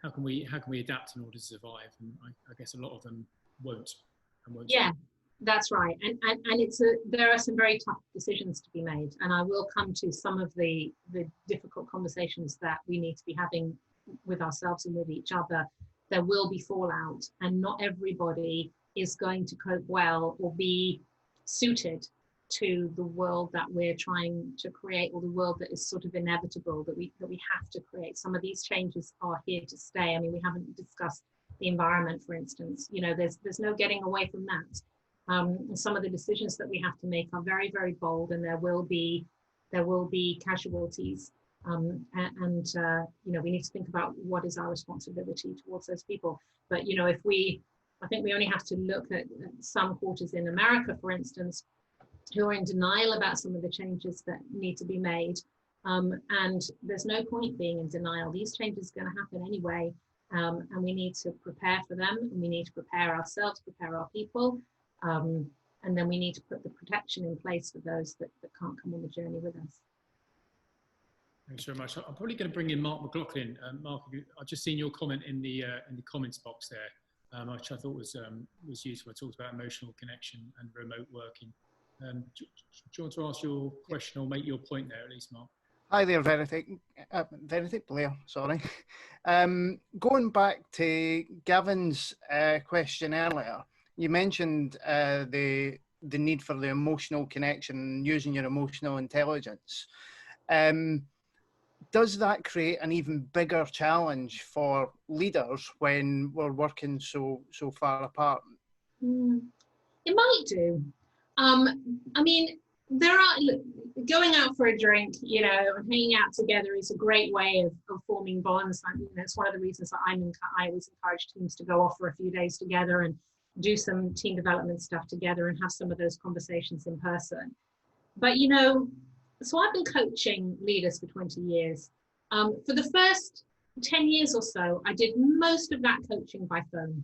how can we adapt in order to survive? And I guess a lot of them won't. Yeah, that's right. And there are some very tough decisions to be made. And I will come to some of the difficult conversations that we need to be having with ourselves and with each other. There will be fallout, and not everybody is going to cope well or be suited to the world that we're trying to create, or the world that is sort of inevitable that we have to create. Some of these changes are here to stay. I mean, we haven't discussed the environment, for instance. You know, there's no getting away from that. Some of the decisions that we have to make are very, very bold, and there will be casualties. You know, we need to think about what is our responsibility towards those people. But you know, I think we only have to look at some quarters in America, for instance, who are in denial about some of the changes that need to be made. And there's no point being in denial. These changes are going to happen anyway. And we need to prepare for them, and we need to prepare ourselves, prepare our people. And then we need to put the protection in place for those that can't come on the journey with us. Thanks very much. I'm probably going to bring in Mark McLaughlin. Mark, I've just seen your comment in the comments box there, which I thought was useful. It talks about emotional connection and remote working. Do you want to ask your question or make your point there, at least, Mark? Hi there, Blaire, sorry. Going back to Gavin's question earlier, you mentioned the need for the emotional connection, using your emotional intelligence. Does that create an even bigger challenge for leaders when we're working so far apart? It might do. I mean, look, going out for a drink, you know, and hanging out together is a great way of forming bonds. I mean, that's one of the reasons that I always encourage teams to go off for a few days together and do some team development stuff together and have some of those conversations in person. But, you know, so I've been coaching leaders for 20 years. For the first 10 years or so, I did most of that coaching by phone.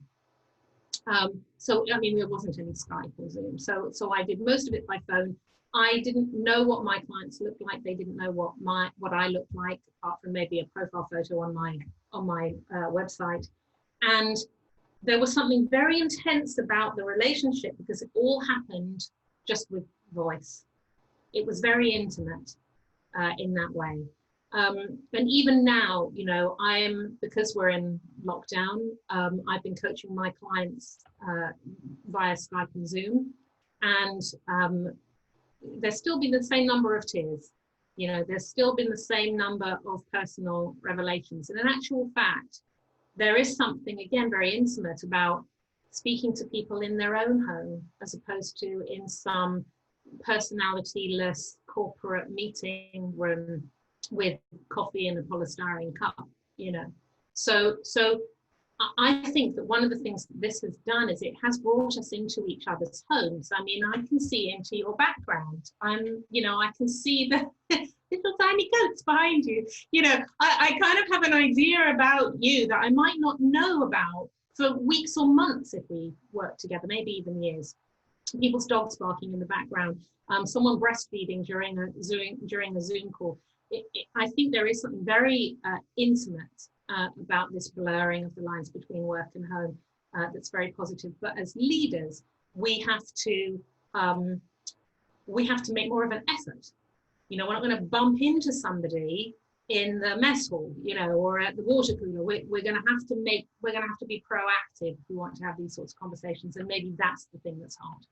So, I mean, there wasn't any Skype or Zoom. So I did most of it by phone. I didn't know what my clients looked like. They didn't know what I looked like, apart from maybe a profile photo on my website. And there was something very intense about the relationship because it all happened just with voice. It was very intimate in that way. And even now, you know, because we're in lockdown, I've been coaching my clients via Skype and Zoom, and there's still been the same number of tears. You know, there's still been the same number of personal revelations. And in actual fact, there is something, again, very intimate about speaking to people in their own home as opposed to in some personality-less corporate meeting room with coffee in a polystyrene cup, you know. So I think that one of the things that this has done is it has brought us into each other's homes. I mean, I can see into your background. You know, I can see the little tiny goats behind you. You know, I kind of have an idea about you that I might not know about for weeks or months if we work together, maybe even years. People's dogs barking in the background, someone breastfeeding during a Zoom call. I think there is something very intimate about this blurring of the lines between work and home that's very positive. But as leaders, we have to make more of an effort. You know, we're not going to bump into somebody in the mess hall, you know, or at the water cooler. We're going to have to be proactive if we want to have these sorts of conversations, and maybe that's the thing that's hard.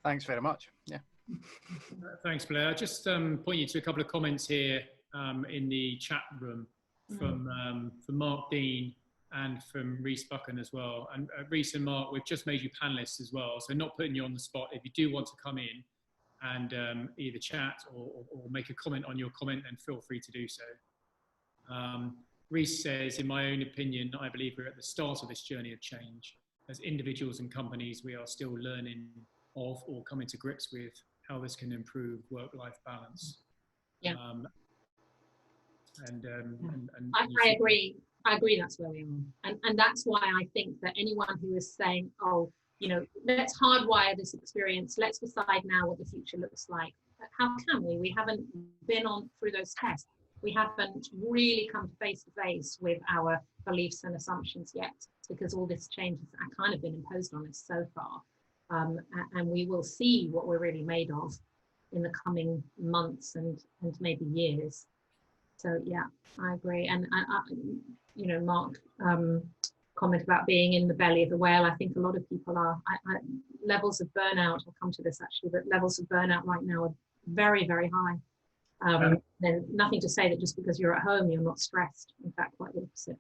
Thanks very much. Yeah. Thanks, Blaire. I'll just point you to a couple of comments here in the chat room from Mark Dean and from Reese Buchan as well. And Reese and Mark, we've just made you panelists as well, so not putting you on the spot. If you do want to come in and either chat or make a comment on your comment, then feel free to do so. Reese says, in my own opinion, I believe we're at the start of this journey of change. As individuals and companies, we are still learning of or coming to grips with how this can improve work-life balance. Yeah. I agree. I agree that's where we are. And that's why I think that anyone who is saying, oh, you know, let's hardwire this experience, let's decide now what the future looks like. How can we? We haven't been through those tests. We haven't really come face to face with our beliefs and assumptions yet, because all this change has kind of been imposed on us so far. And we will see what we're really made of in the coming months and maybe years. So yeah, I agree. And you know, Mark comment about being in the belly of the whale. I think a lot of people are. Levels of burnout, I'll come to this actually, but levels of burnout right now are very, very high. There's nothing to say that just because you're at home, you're not stressed. In fact, quite the opposite.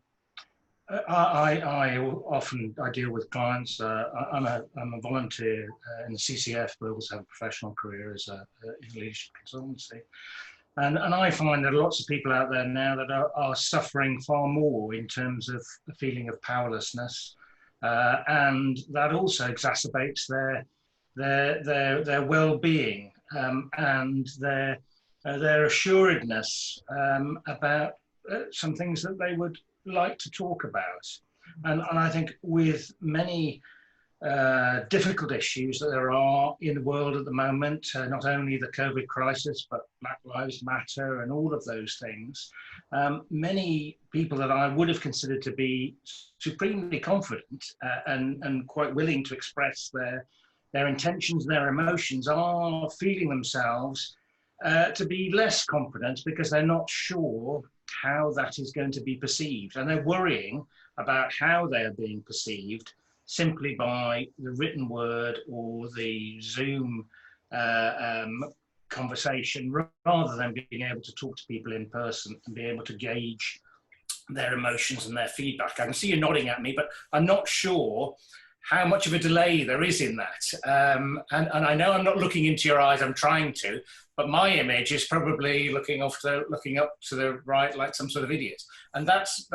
I often deal with clients. I'm a volunteer in the CCF, but I also have a professional career as in leadership consultancy. And I find there are lots of people out there now that are suffering far more in terms of the feeling of powerlessness, and that also exacerbates their well-being and their assuredness about some things that they would like to talk about. And I think with many difficult issues that there are in the world at the moment, not only the COVID crisis, but Black Lives Matter and all of those things, many people that I would have considered to be supremely confident and quite willing to express their intentions, their emotions, are feeling themselves to be less confident because they're not sure how that is going to be perceived. And they're worrying about how they are being perceived simply by the written word or the Zoom conversation, rather than being able to talk to people in person and be able to gauge their emotions and their feedback. I can see you nodding at me, but I'm not sure how much of a delay there is in that. And I know I'm not looking into your eyes, I'm trying to, but my image is probably looking up to the right like some sort of idiot. And that's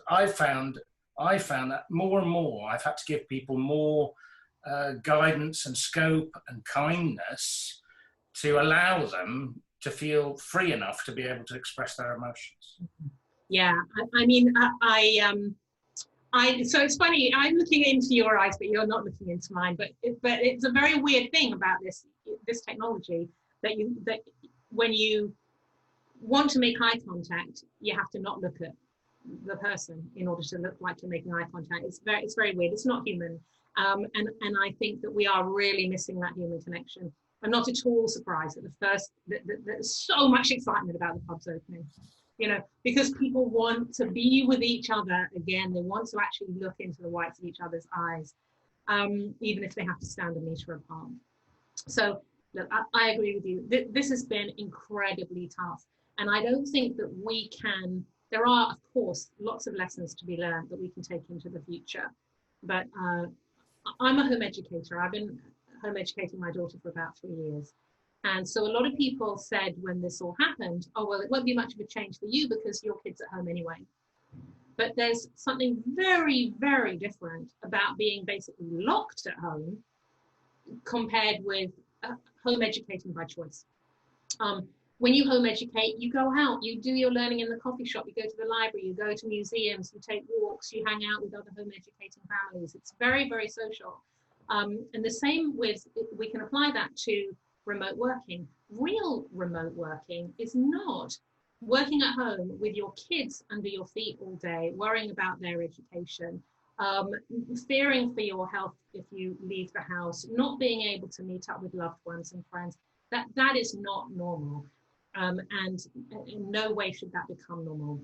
I found that more and more I've had to give people more guidance and scope and kindness to allow them to feel free enough to be able to express their emotions. Yeah, I mean, so it's funny, I'm looking into your eyes, but you're not looking into mine. But it's a very weird thing about this technology that when you want to make eye contact, you have to not look at the person in order to look like you're making eye contact. It's very weird. It's not human, and I think that we are really missing that human connection. I'm not at all surprised at there's so much excitement about the pubs opening. You know, because people want to be with each other again. They want to actually look into the whites of each other's eyes, even if they have to stand a meter apart. So, look, I agree with you. This has been incredibly tough. And I don't think that we can, there are, of course, lots of lessons to be learned that we can take into the future. But I'm a home educator. I've been home educating my daughter for about 3 years. And so a lot of people said when this all happened, oh, well, it won't be much of a change for you because your kid's at home anyway. But there's something very, very different about being basically locked at home compared with home educating by choice. When you home educate, you go out, you do your learning in the coffee shop, you go to the library, you go to museums, you take walks, you hang out with other home educating families. It's very, very social. And the same with, we can apply that to remote working. Real remote working is not working at home with your kids under your feet all day, worrying about their education, fearing for your health if you leave the house, not being able to meet up with loved ones and friends. That is not normal. And in no way should that become normal.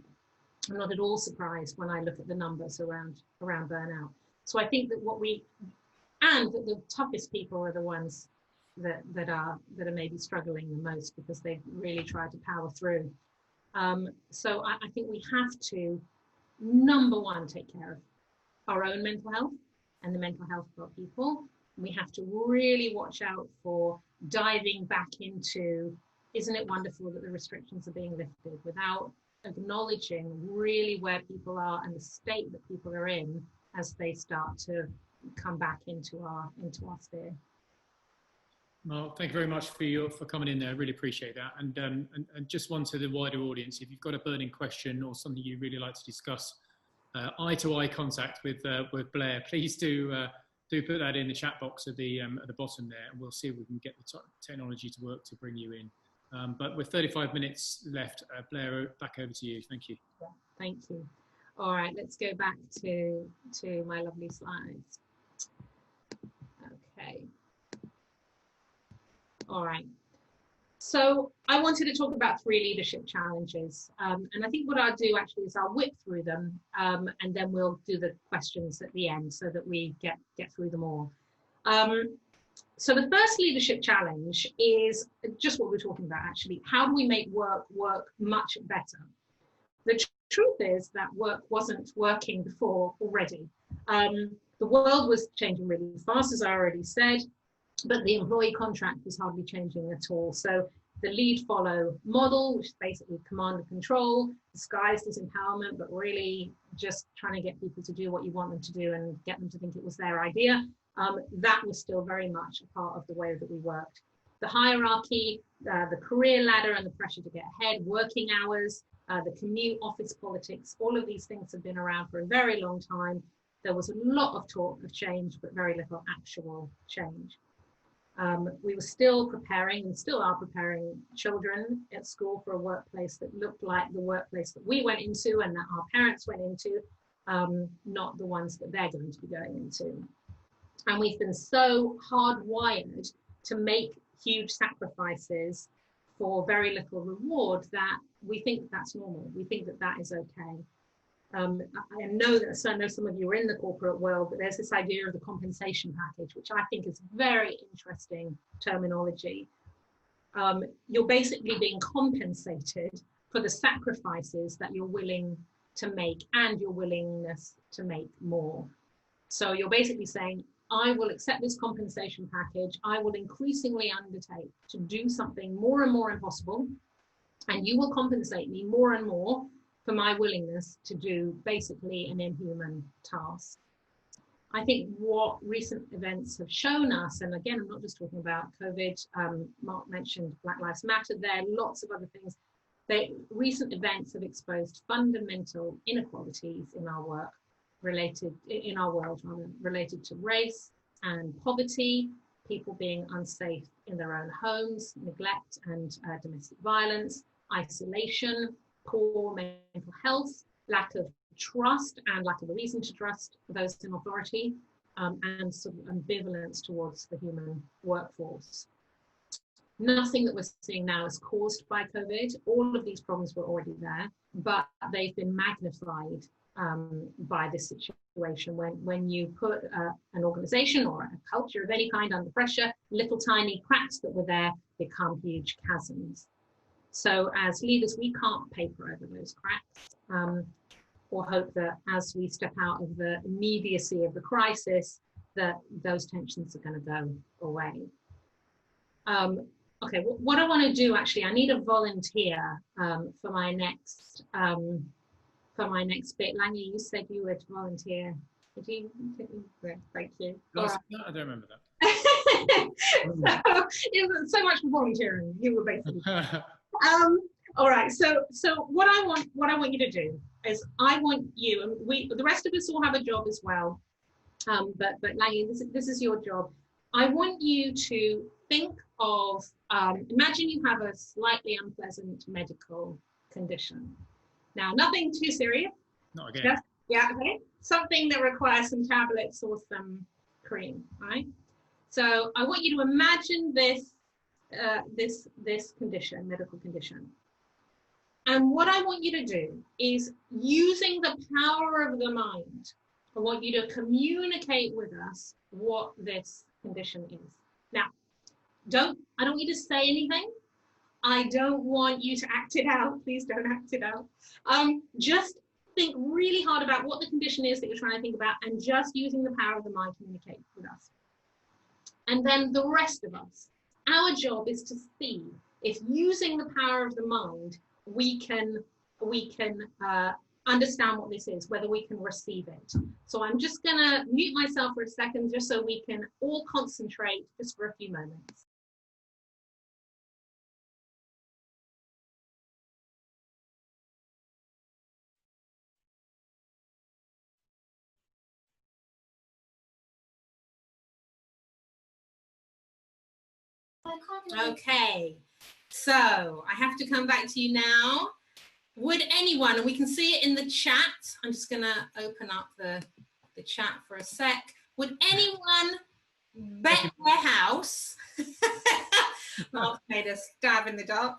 I'm not at all surprised when I look at the numbers around burnout. So I think that the toughest people are the ones that are maybe struggling the most because they've really tried to power through. So I think we have to, number one, take care of our own mental health and the mental health of our people. We have to really watch out for diving back into, isn't it wonderful that the restrictions are being lifted, without acknowledging really where people are and the state that people are in as they start to come back into our sphere. Well, thank you very much for coming in there. I really appreciate that. And just one to the wider audience, if you've got a burning question or something you'd really like to discuss, eye-to-eye contact with Blaire, please do put that in the chat box at the bottom there, and we'll see if we can get the technology to work to bring you in. But with 35 minutes left, Blaire, back over to you. Thank you. Yeah, thank you. All right, let's go back to my lovely slides. Okay. All right. So I wanted to talk about 3 leadership challenges. And I think what I'll do actually is I'll whip through them and then we'll do the questions at the end so that we get through them all. So the first leadership challenge is just what we're talking about actually. How do we make work much better? The truth is that work wasn't working before already. The world was changing really fast, as I already said, but the employee contract was hardly changing at all. So the lead follow model, which is basically command and control, disguised as empowerment, but really just trying to get people to do what you want them to do and get them to think it was their idea. That was still very much a part of the way that we worked. The hierarchy, the career ladder and the pressure to get ahead, working hours, the commute, office politics, all of these things have been around for a very long time. There was a lot of talk of change, but very little actual change. We were still preparing and still are preparing children at school for a workplace that looked like the workplace that we went into and that our parents went into, not the ones that they're going to be going into. And we've been so hardwired to make huge sacrifices for very little reward that we think that's normal. We think that that is okay. I know some of you are in the corporate world, but there's this idea of the compensation package, which I think is very interesting terminology. You're basically being compensated for the sacrifices that you're willing to make and your willingness to make more. So you're basically saying, I will accept this compensation package. I will increasingly undertake to do something more and more impossible, and you will compensate me more and more for my willingness to do basically an inhuman task. I think what recent events have shown us, and again, I'm not just talking about COVID, Mark mentioned Black Lives Matter there, lots of other things. Recent events have exposed fundamental inequalities in our work, in our world, related to race and poverty, people being unsafe in their own homes, neglect and domestic violence, isolation, poor mental health, lack of trust and lack of a reason to trust those in authority, and sort of ambivalence towards the human workforce. Nothing that we're seeing now is caused by COVID. All of these problems were already there, but they've been magnified by this situation. When you put an organization or a culture of any kind under pressure, little tiny cracks that were there become huge chasms. So as leaders, we can't paper over those cracks, or hope that as we step out of the immediacy of the crisis, that those tensions are going to go away. Okay, what I want to do, actually, I need a volunteer for my next bit. Langley, you said you would volunteer. Did you? Thank you. No, I don't remember that. So much for volunteering. You were basically. All right. So what I want you to do is, I want you, and the rest of us all have a job as well. But Langley, this is your job. I want you to think of, imagine you have a slightly unpleasant medical condition. Now, nothing too serious. Not again. Just, yeah, okay. Something that requires some tablets or some cream, right? So I want you to imagine this, this condition, medical condition. And what I want you to do is, using the power of the mind, I want you to communicate with us what this condition is. Now, I don't want you to say anything. I don't want you to act it out. Please don't act it out. Just think really hard about what the condition is that you're trying to think about, and just using the power of the mind, communicate with us. And then the rest of us, our job is to see if, using the power of the mind, we can understand what this is, whether we can receive it. So I'm just gonna mute myself for a second, just so we can all concentrate just for a few moments. Okay, so I have to come back to you now. Would anyone, and we can see it in the chat, I'm just gonna open up the chat for a sec. Would anyone bet their house? Mark made a stab in the dark.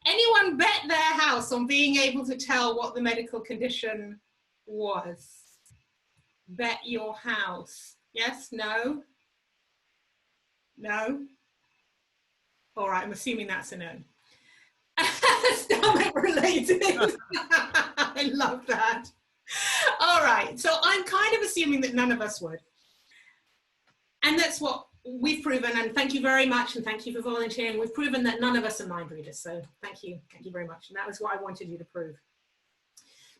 Anyone bet their house on being able to tell what the medical condition was? Bet your house. Yes, no? No? All right, I'm assuming that's a no. Stomach related. I love that. All right, so I'm kind of assuming that none of us would. And that's what we've proven, and thank you very much, and thank you for volunteering. We've proven that none of us are mind readers, so thank you very much. And that was what I wanted you to prove.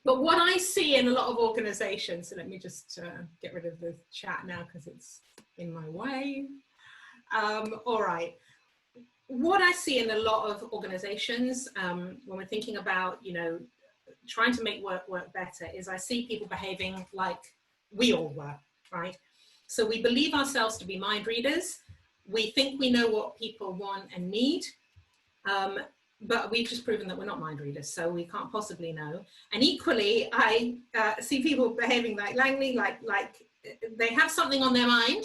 But what I see in a lot of organizations, so let me just get rid of the chat now because it's in my way. All right. What I see in a lot of organizations, when we're thinking about, trying to make work better, is I see people behaving like we all were, right? So we believe ourselves to be mind readers. We think we know what people want and need, but we've just proven that we're not mind readers, so we can't possibly know. And equally, I see people behaving like Langley, like they have something on their mind,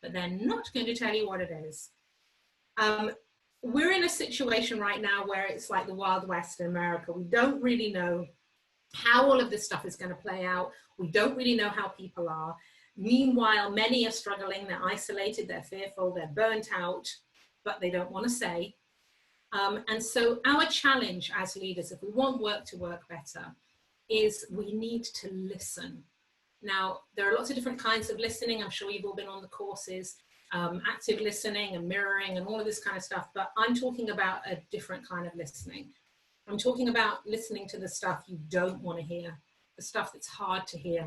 but they're not going to tell you what it is. We're in a situation right now where it's like the Wild West in America. We don't really know how all of this stuff is going to play out. We don't really know how people are. Meanwhile, many are struggling, they're isolated, they're fearful, they're burnt out, but they don't want to say. And so our challenge as leaders, if we want work to work better, is we need to listen. Now, there are lots of different kinds of listening. I'm sure you've all been on the courses, active listening and mirroring and all of this kind of stuff, but I'm talking about a different kind of listening. I'm talking about listening to the stuff you don't want to hear, the stuff that's hard to hear.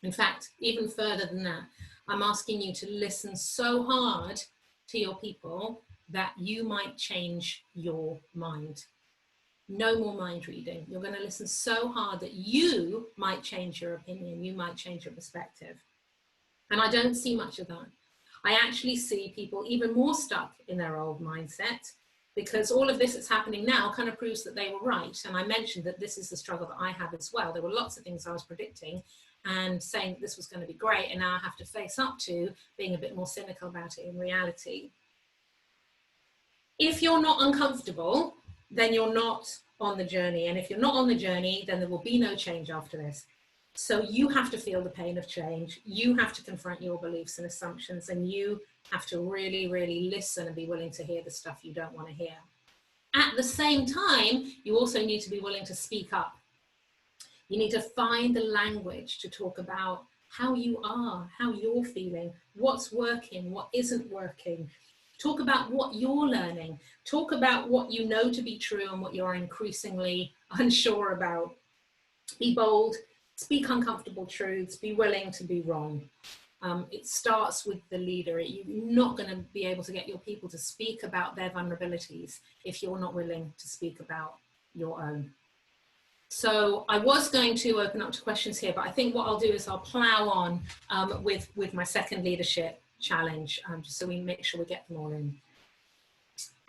In fact, even further than that, I'm asking you to listen so hard to your people that you might change your mind. No more mind reading. You're going to listen so hard that you might change your opinion, you might change your perspective. And I don't see much of that. I actually see people even more stuck in their old mindset, because all of this that's happening now kind of proves that they were right. And I mentioned that this is the struggle that I have as well. There were lots of things I was predicting and saying that this was going to be great, and now I have to face up to being a bit more cynical about it in reality. If you're not uncomfortable, then you're not on the journey. And if you're not on the journey, then there will be no change after this. So you have to feel the pain of change. You have to confront your beliefs and assumptions, and you have to really, really listen and be willing to hear the stuff you don't want to hear. At the same time, you also need to be willing to speak up. You need to find the language to talk about how you are, how you're feeling, what's working, what isn't working. Talk about what you're learning. Talk about what you know to be true and what you're increasingly unsure about. Be bold, speak uncomfortable truths, be willing to be wrong. It starts with the leader. You're not going to be able to get your people to speak about their vulnerabilities if you're not willing to speak about your own. So I was going to open up to questions here, but I think what I'll do is I'll plow on with my second leadership challenge, just so we make sure we get them all in.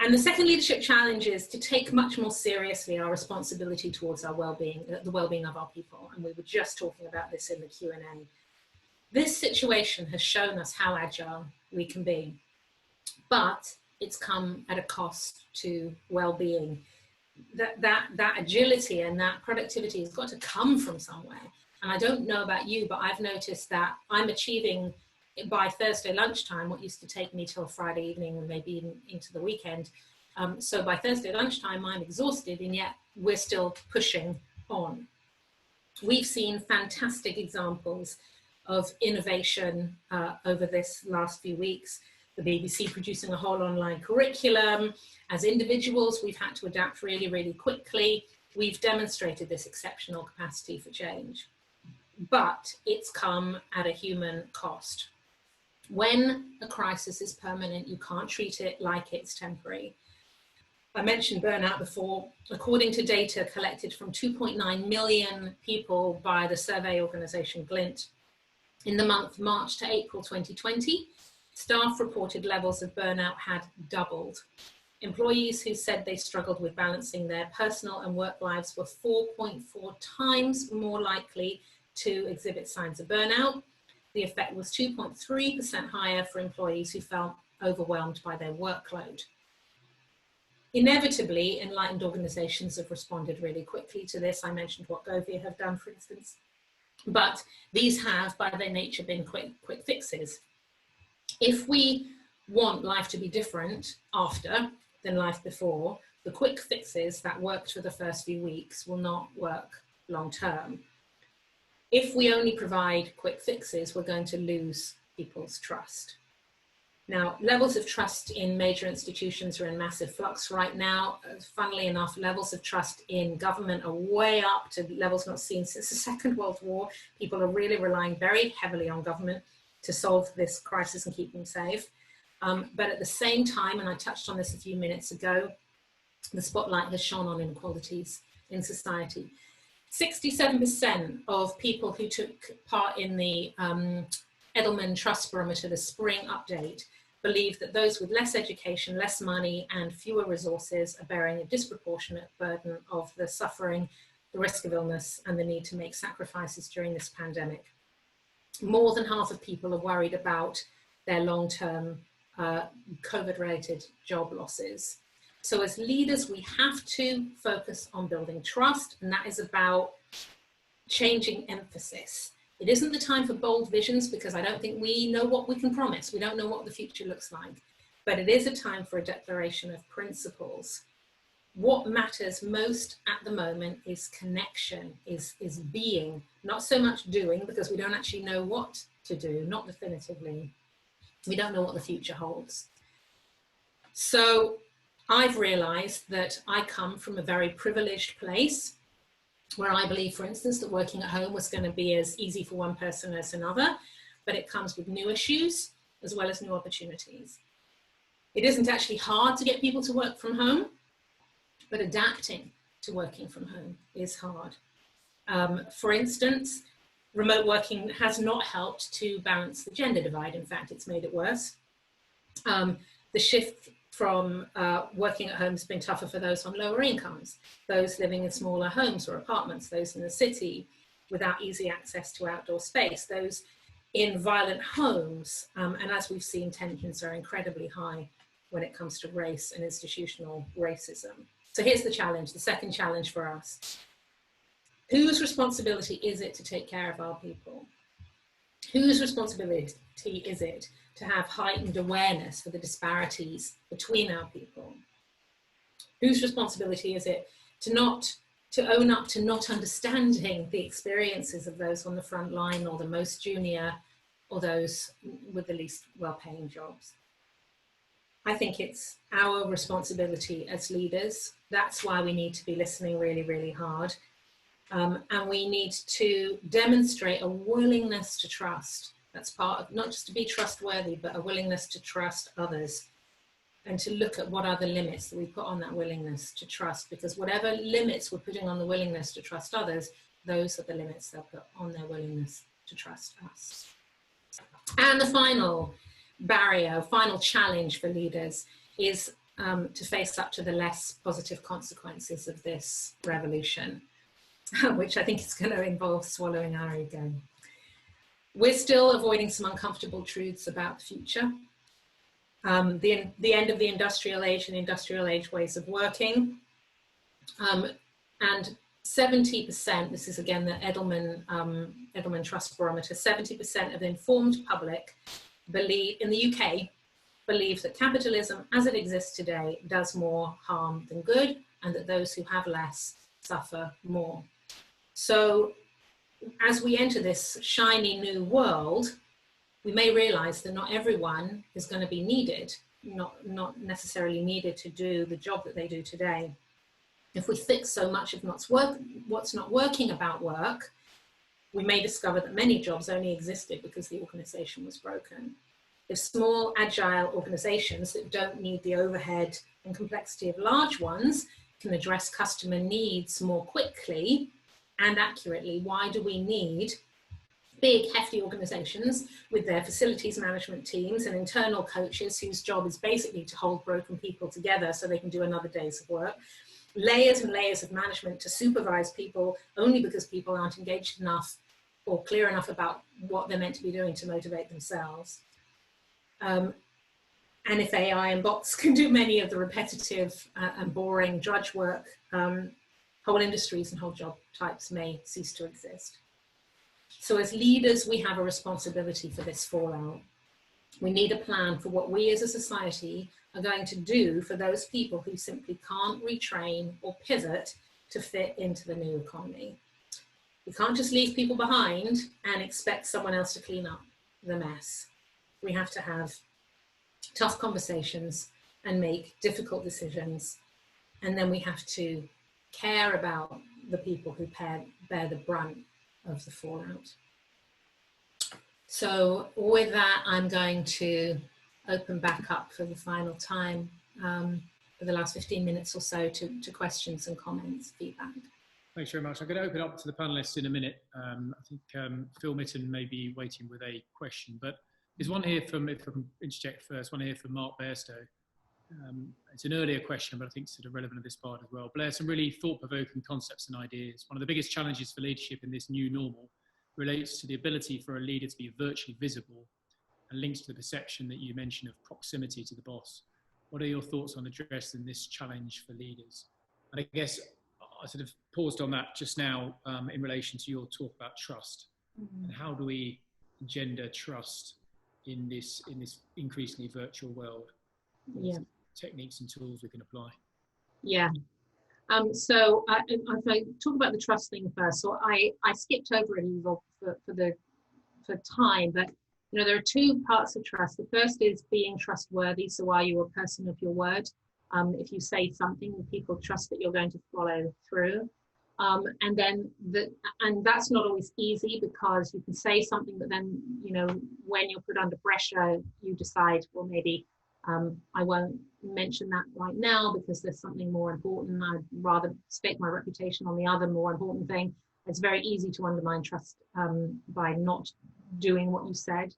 And the second leadership challenge is to take much more seriously our responsibility towards our well-being, the well-being of our people. And we were just talking about this in the Q&A. This situation has shown us how agile we can be, but it's come at a cost to well-being. That agility and that productivity has got to come from somewhere. And I don't know about you, but I've noticed that I'm achieving by Thursday lunchtime what used to take me till Friday evening and maybe even into the weekend. So by Thursday lunchtime, I'm exhausted, and yet we're still pushing on. We've seen fantastic examples of innovation over this last few weeks. The BBC producing a whole online curriculum. As individuals, we've had to adapt really, really quickly. We've demonstrated this exceptional capacity for change, but it's come at a human cost. When a crisis is permanent, you can't treat it like it's temporary. I mentioned burnout before. According to data collected from 2.9 million people by the survey organization Glint, in the month March to April 2020, staff reported levels of burnout had doubled. Employees who said they struggled with balancing their personal and work lives were 4.4 times more likely to exhibit signs of burnout. The effect was 2.3% higher for employees who felt overwhelmed by their workload. Inevitably, enlightened organizations have responded really quickly to this. I mentioned what Govia have done, for instance, but these have, by their nature, been quick fixes. If we want life to be different after than life before, the quick fixes that worked for the first few weeks will not work long term. If we only provide quick fixes, we're going to lose people's trust. Now, levels of trust in major institutions are in massive flux right now. Funnily enough, levels of trust in government are way up to levels not seen since the Second World War. People are really relying very heavily on government to solve this crisis and keep them safe. But at the same time, and I touched on this a few minutes ago, the spotlight has shone on inequalities in society. 67% of people who took part in the Edelman Trust Barometer, the spring update, believe that those with less education, less money, and fewer resources are bearing a disproportionate burden of the suffering, the risk of illness, and the need to make sacrifices during this pandemic. More than half of people are worried about their long-term COVID-related job losses. So as leaders, we have to focus on building trust, and that is about changing emphasis. It isn't the time for bold visions, because I don't think we know what we can promise. We don't know what the future looks like, but it is a time for a declaration of principles. what matters most at the moment is connection, is being, not so much doing, because we don't actually know what to do, not definitively. We don't know what the future holds. So I've realized that I come from a very privileged place where I believe, for instance, that working at home was going to be as easy for one person as another, but it comes with new issues as well as new opportunities. It isn't actually hard to get people to work from home, but adapting to working from home is hard. For instance, remote working has not helped to balance the gender divide. In fact, it's made it worse. The shift from working at home has been tougher for those on lower incomes, those living in smaller homes or apartments, those in the city without easy access to outdoor space, those in violent homes. And as we've seen, tensions are incredibly high when it comes to race and institutional racism. So here's the challenge, the second challenge for us. Whose responsibility is it to take care of our people? Whose responsibility is it to have heightened awareness for the disparities between our people? Whose responsibility is it to own up to not understanding the experiences of those on the front line, or the most junior, or those with the least well-paying jobs? I think it's our responsibility as leaders. That's why we need to be listening really, really hard. And we need to demonstrate a willingness to trust. That's part of, not just to be trustworthy, but a willingness to trust others, and to look at what are the limits that we put on that willingness to trust, because whatever limits we're putting on the willingness to trust others, those are the limits they'll put on their willingness to trust us. And the final barrier, final challenge for leaders is to face up to the less positive consequences of this revolution, which I think is going to involve swallowing our ego. We're still avoiding some uncomfortable truths about the future. The end of the industrial age and industrial age ways of working. And 70%, this is again the Edelman Trust Barometer, 70% of the informed public believe, in the UK, believe that capitalism as it exists today does more harm than good, and that those who have less suffer more. So as we enter this shiny new world, we may realize that not everyone is going to be needed, not necessarily needed to do the job that they do today. If we fix so much of what's not working about work, we may discover that many jobs only existed because the organization was broken. If small, agile organizations that don't need the overhead and complexity of large ones can address customer needs more quickly and accurately, why do we need big, hefty organizations with their facilities management teams and internal coaches whose job is basically to hold broken people together so they can do another day's of work, layers and layers of management to supervise people only because people aren't engaged enough or clear enough about what they're meant to be doing to motivate themselves. And if AI and bots can do many of the repetitive and boring drudge work, whole industries and whole job types may cease to exist. So as leaders, we have a responsibility for this fallout. We need a plan for what we as a society are going to do for those people who simply can't retrain or pivot to fit into the new economy. We can't just leave people behind and expect someone else to clean up the mess. We have to have tough conversations and make difficult decisions. And then we have to care about the people who bear the brunt of the fallout. So with that, I'm going to open back up for the final time, for the last 15 minutes or so, to questions and comments, feedback. Thanks very much. I'm going to open up to the panelists in a minute. I think Phil Mitten may be waiting with a question, but there's one here from, if I can interject first, one here from Mark Bairstow. It's an earlier question, but I think it's sort of relevant at this part as well. Blaire, some really thought-provoking concepts and ideas. One of the biggest challenges for leadership in this new normal relates to the ability for a leader to be virtually visible, and links to the perception that you mentioned of proximity to the boss. What are your thoughts on addressing this challenge for leaders? And I guess I sort of paused on that just now in relation to your talk about trust. And how do we engender trust in this increasingly virtual world? Yeah. Techniques and tools we can apply. Yeah. So if I talk about the trust thing first, so I skipped over it a little for time, but you know, there are two parts of trust. The first is being trustworthy. So are you a person of your word? If you say something, people trust that you're going to follow through. And then and that's not always easy, because you can say something, but then, you know, when you're put under pressure, you decide, well, maybe I won't mention that right now because there's something more important. I'd rather stake my reputation on the other more important thing. It's very easy to undermine trust by not doing what you said,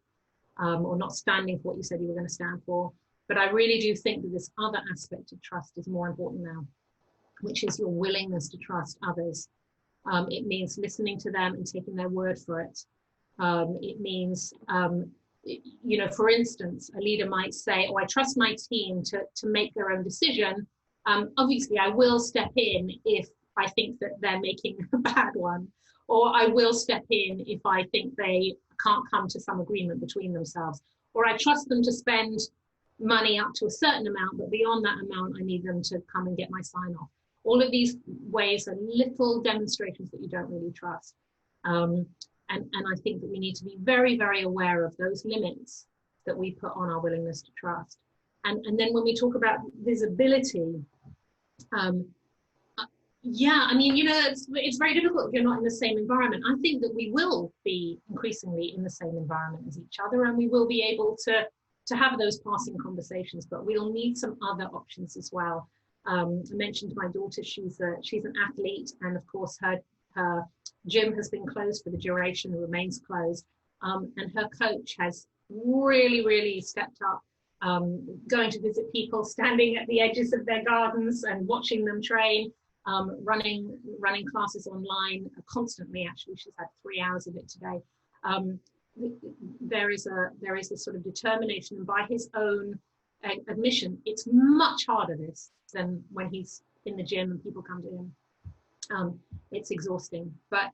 or not standing for what you said you were going to stand for. But I really do think that this other aspect of trust is more important now, which is your willingness to trust others. It means listening to them and taking their word for it. It means, you know, for instance, a leader might say, oh, I trust my team to make their own decision. Obviously, I will step in if I think that they're making a bad one, or I will step in if I think they can't come to some agreement between themselves, or I trust them to spend money up to a certain amount, but beyond that amount, I need them to come and get my sign off. All of these ways are little demonstrations that you don't really trust. And I think that we need to be very, very aware of those limits that we put on our willingness to trust. And then when we talk about visibility, yeah, I mean, you know, it's very difficult if you're not in the same environment. I think that we will be increasingly in the same environment as each other, and we will be able to have those passing conversations, but we'll need some other options as well. I mentioned my daughter, she's an athlete, and of course her gym has been closed for the duration, and remains closed. And her coach has really, really stepped up, going to visit people, standing at the edges of their gardens and watching them train, running classes online constantly. Actually, she's had 3 hours of it today. There is a sort of determination, and by his own admission, it's much harder this than when he's in the gym and people come to him. It's exhausting, but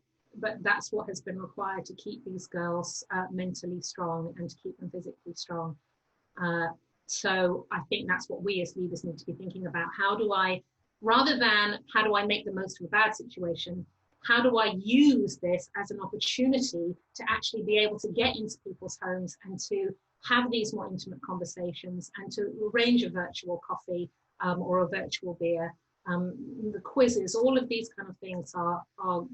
that's what has been required to keep these girls mentally strong and to keep them physically strong. So I think that's what we as leaders need to be thinking about. How do I, rather than how do I make the most of a bad situation, how do I use this as an opportunity to actually be able to get into people's homes and to have these more intimate conversations, and to arrange a virtual coffee or a virtual beer. The quizzes, all of these kind of things are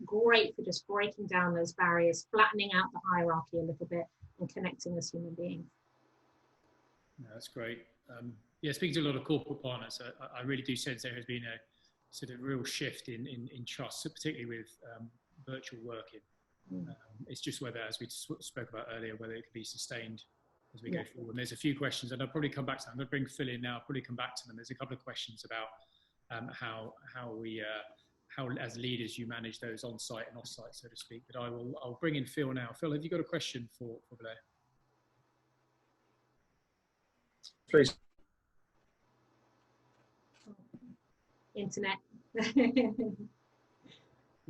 great for just breaking down those barriers, flattening out the hierarchy a little bit, and connecting as human beings. No, that's great. Yeah, speaking to a lot of corporate partners, I really do sense there has been a sort of real shift in trust, particularly with virtual working. It's just whether, as we spoke about earlier, whether it could be sustained as we go forward. And there's a few questions, and I'll probably come back to them. I'm going to bring Phil in now. I'll probably come back to them. There's a couple of questions about how as leaders you manage those on-site and off-site, so to speak. But I'll bring in Phil now. Phil, have you got a question for Blaire? Please. Internet.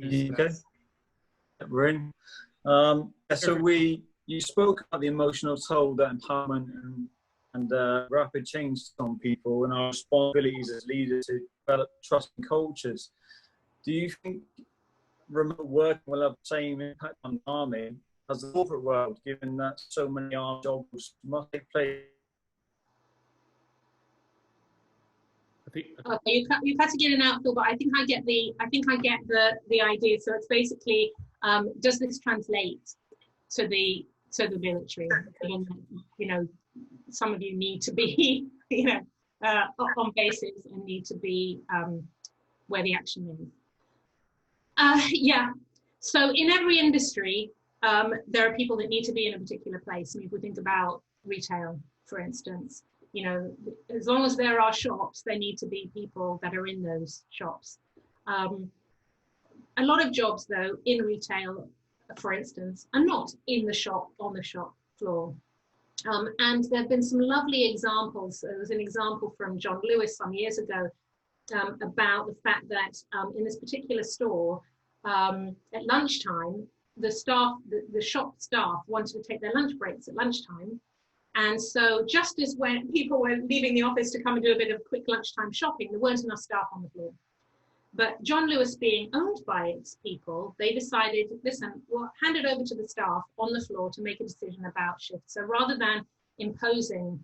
Okay, we're in. So you spoke about the emotional toll that empowerment and rapid change on people, and our responsibilities as leaders to develop trusting cultures. Do you think remote working will have the same impact on the army as the corporate world, given that so many armed jobs must take place? Okay, you cut again and out, Phil, but I think I get the idea. So it's basically, does this translate to the military? You know, some of you need to be, you know, on bases and need to be where the action is. Yeah. So in every industry, there are people that need to be in a particular place. I mean, if we think about retail, for instance, you know, as long as there are shops, there need to be people that are in those shops. A lot of jobs, though, in retail, for instance, are not in the shop, on the shop floor. And there have been some lovely examples. There was an example from John Lewis some years ago about the fact that in this particular store, at lunchtime, the shop staff wanted to take their lunch breaks at lunchtime. And so just as when people were leaving the office to come and do a bit of quick lunchtime shopping, there weren't enough staff on the floor. But John Lewis being owned by its people, they decided, listen, we'll hand it over to the staff on the floor to make a decision about shifts. So rather than imposing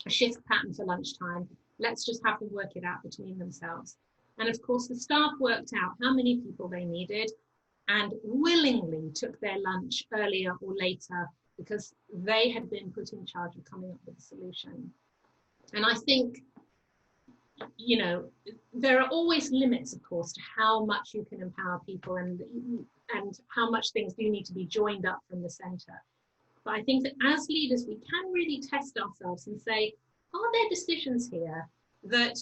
a shift pattern for lunchtime, let's just have them work it out between themselves. And of course, the staff worked out how many people they needed and willingly took their lunch earlier or later because they had been put in charge of coming up with a solution. And I think, you know, there are always limits, of course, to how much you can empower people and how much things do need to be joined up from the center. But I think that as leaders, we can really test ourselves and say, are there decisions here that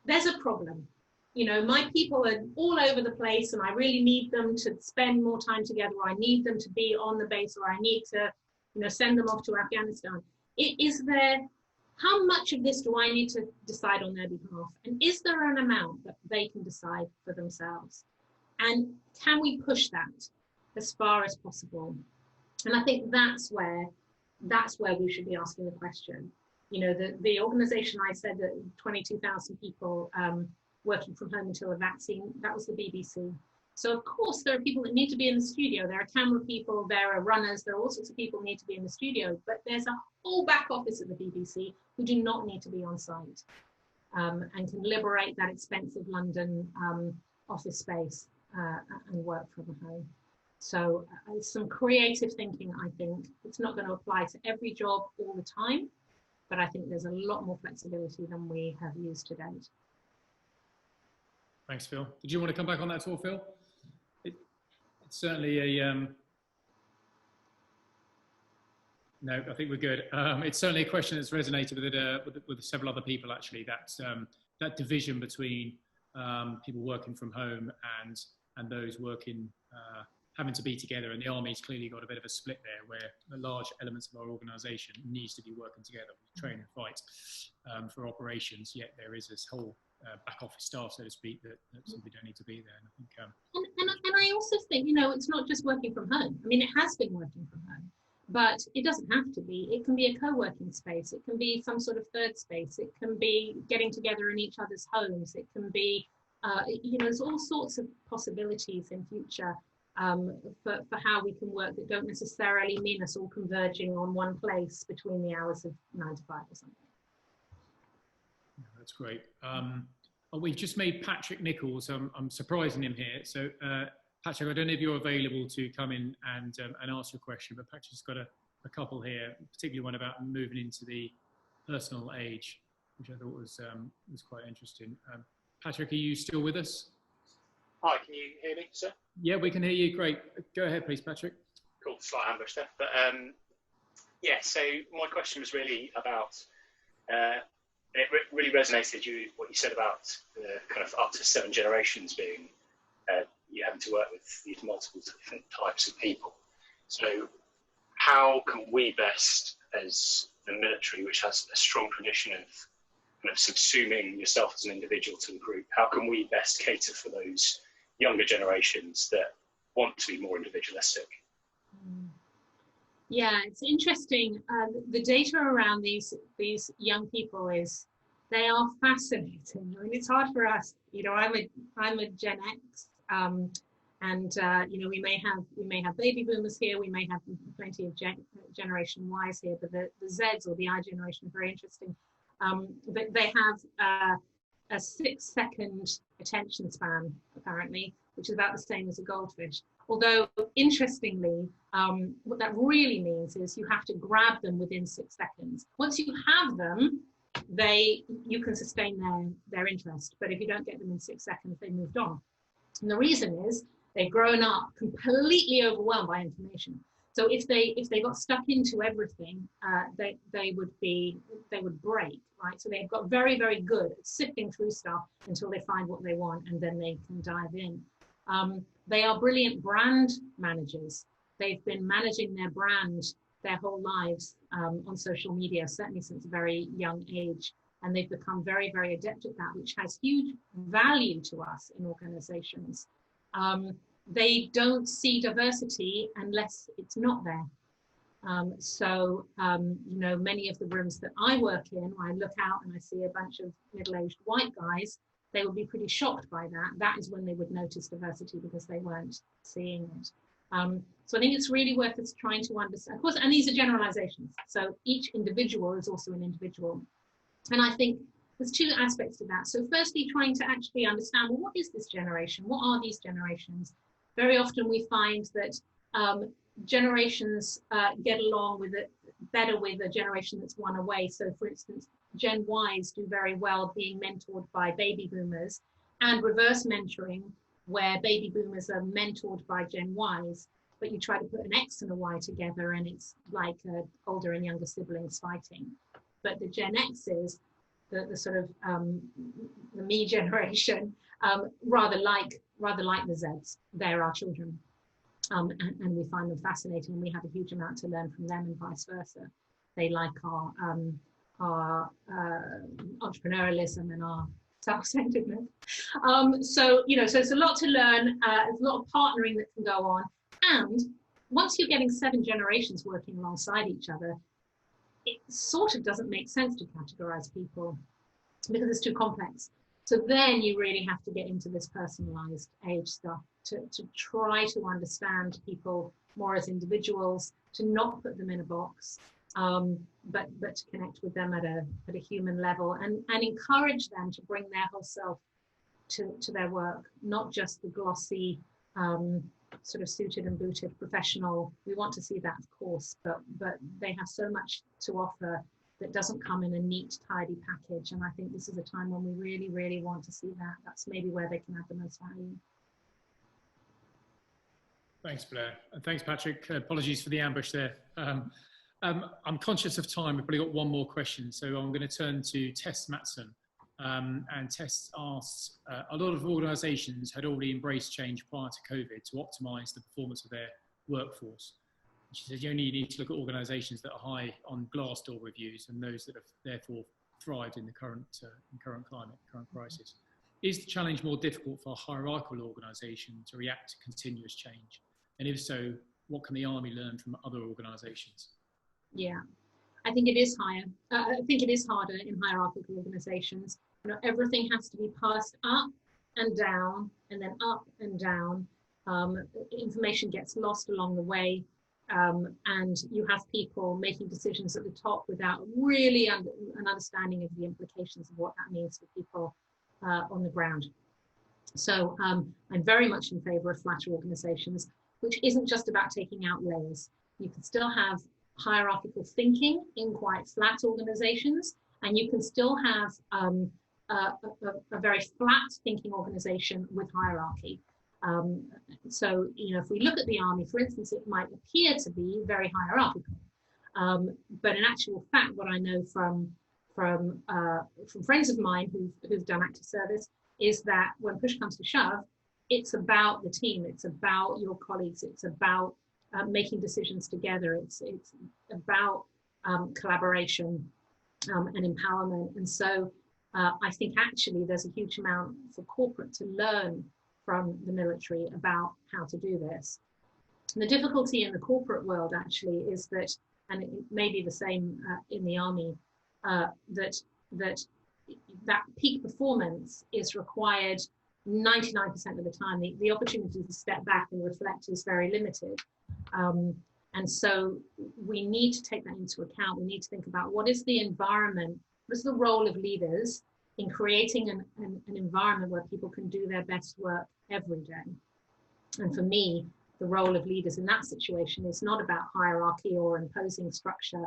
there's a problem? You know, my people are all over the place and I really need them to spend more time together, or I need them to be on the base, or I need to, you know, send them off to Afghanistan. Is there, how much of this do I need to decide on their behalf? And is there an amount that they can decide for themselves? And can we push that as far as possible? And I think that's where we should be asking the question. You know, the organization I said that 22,000 people working from home until a vaccine, that was the BBC. So of course there are people that need to be in the studio. There are camera people, there are runners, there are all sorts of people who need to be in the studio, but there's a whole back office at the BBC who do not need to be on site and can liberate that expensive London office space and work from home. So some creative thinking, I think. It's not going to apply to every job all the time, but I think there's a lot more flexibility than we have used to date. Thanks, Phil. Did you want to come back on that at all, Phil? It's certainly a... No, I think we're good. It's certainly a question that's resonated with several other people, actually, that division between people working from home and those working, having to be together. And the Army's clearly got a bit of a split there, where the large elements of our organisation needs to be working together. We train and fight for operations, yet there is this whole back office staff, so to speak, that simply don't need to be there. And I think, and I also think, you know, it's not just working from home. I mean, it has been working from home, but it doesn't have to be. It can be a co-working space. It can be some sort of third space. It can be getting together in each other's homes. It can be, you know, there's all sorts of possibilities in future for how we can work that don't necessarily mean us all converging on one place between the hours of 9 to 5 or something. That's great. We've just made Patrick Nichols. I'm surprising him here. So Patrick, I don't know if you're available to come in and ask a question, but Patrick's got a couple here, particularly one about moving into the personal age, which I thought was quite interesting. Patrick, are you still with us? Hi, can you hear me, sir? Yeah, we can hear you. Great. Go ahead, please, Patrick. Cool, slight ambush there. But yeah, so my question was really about, it really resonated what you said about the kind of up to 7 generations being, you having to work with these multiple different types of people. So how can we best, as the military, which has a strong tradition of kind of subsuming yourself as an individual to the group, how can we best cater for those younger generations that want to be more individualistic? Yeah, it's interesting. The data around these young people they are fascinating. I mean, it's hard for us. You know, I'm a Gen X, and you know, we may have baby boomers here. We may have plenty of Generation Ys here, but the Zs or the I generation are very interesting. They have a 6-second attention span, apparently, which is about the same as a goldfish. Although, interestingly, what that really means is you have to grab them within 6 seconds. Once you have them, you can sustain their interest. But if you don't get them in 6 seconds, they moved on. And the reason is they've grown up completely overwhelmed by information. So if they got stuck into everything, they would break, right? So they've got very, very good at sifting through stuff until they find what they want, and then they can dive in. They are brilliant brand managers. They've been managing their brand their whole lives on social media, certainly since a very young age. And they've become very, very adept at that, which has huge value to us in organizations. They don't see diversity unless it's not there. So, you know, many of the rooms that I work in, I look out and I see a bunch of middle-aged white guys. they would be pretty shocked by that. That is when they would notice diversity, because they weren't seeing it. So I think it's really worth us trying to understand, of course, and these are generalizations. So each individual is also an individual. And I think there's two aspects to that. So firstly, trying to actually understand, well, what is this generation? What are these generations? Very often we find that generations get along with it better with a generation that's one away. So for instance, Gen Ys do very well being mentored by baby boomers, and reverse mentoring, where baby boomers are mentored by Gen Ys, but you try to put an X and a Y together and it's like older and younger siblings fighting. But the Gen X's, the sort of the me generation, rather like the Zs. They're our children, and we find them fascinating, and we have a huge amount to learn from them, and vice versa. They like our entrepreneurialism and our self-centeredness. So it's a lot to learn. There's a lot of partnering that can go on, and once you're getting 7 generations working alongside each other, it sort of doesn't make sense to categorize people because it's too complex. So then you really have to get into this personalized age stuff to try to understand people more as individuals, to not put them in a box, but to connect with them at a human level, and encourage them to bring their whole self to their work, not just the glossy, sort of suited and booted professional. We want to see that, of course, but they have so much to offer that doesn't come in a neat, tidy package. And I think this is a time when we really, really want to see that. That's maybe where they can add the most value. Thanks, Blaire. And thanks, Patrick. Apologies for the ambush there. I'm conscious of time. We've probably got one more question. So I'm going to turn to Tess Matson. And Tess asks, a lot of organisations had already embraced change prior to COVID to optimise the performance of their workforce. She says you only need to look at organisations that are high on Glassdoor reviews and those that have therefore thrived in the current climate, current crisis. Is the challenge more difficult for a hierarchical organisation to react to continuous change? And if so, what can the Army learn from other organisations? Yeah, I think it is higher. I think it is harder in hierarchical organisations. Everything has to be passed up and down, and then up and down. Information gets lost along the way, and you have people making decisions at the top without really an understanding of the implications of what that means for people on the ground. So I'm very much in favour of flatter organisations, which isn't just about taking out layers. You can still have hierarchical thinking in quite flat organisations, and you can still have a very flat thinking organisation with hierarchy. So, if we look at the Army, for instance, it might appear to be very hierarchical, but in actual fact, what I know from friends of mine who've done active service is that when push comes to shove, it's about the team, it's about your colleagues, it's about making decisions together, it's about collaboration and empowerment. And so I think actually there's a huge amount for corporate to learn from the military about how to do this. And the difficulty in the corporate world actually is that, and it may be the same in the Army, that peak performance is required 99% of the time. The opportunity to step back and reflect is very limited. And so we need to take that into account. We need to think about what is the environment, what is the role of leaders in creating an environment where people can do their best work every day. And for me, the role of leaders in that situation is not about hierarchy or imposing structure,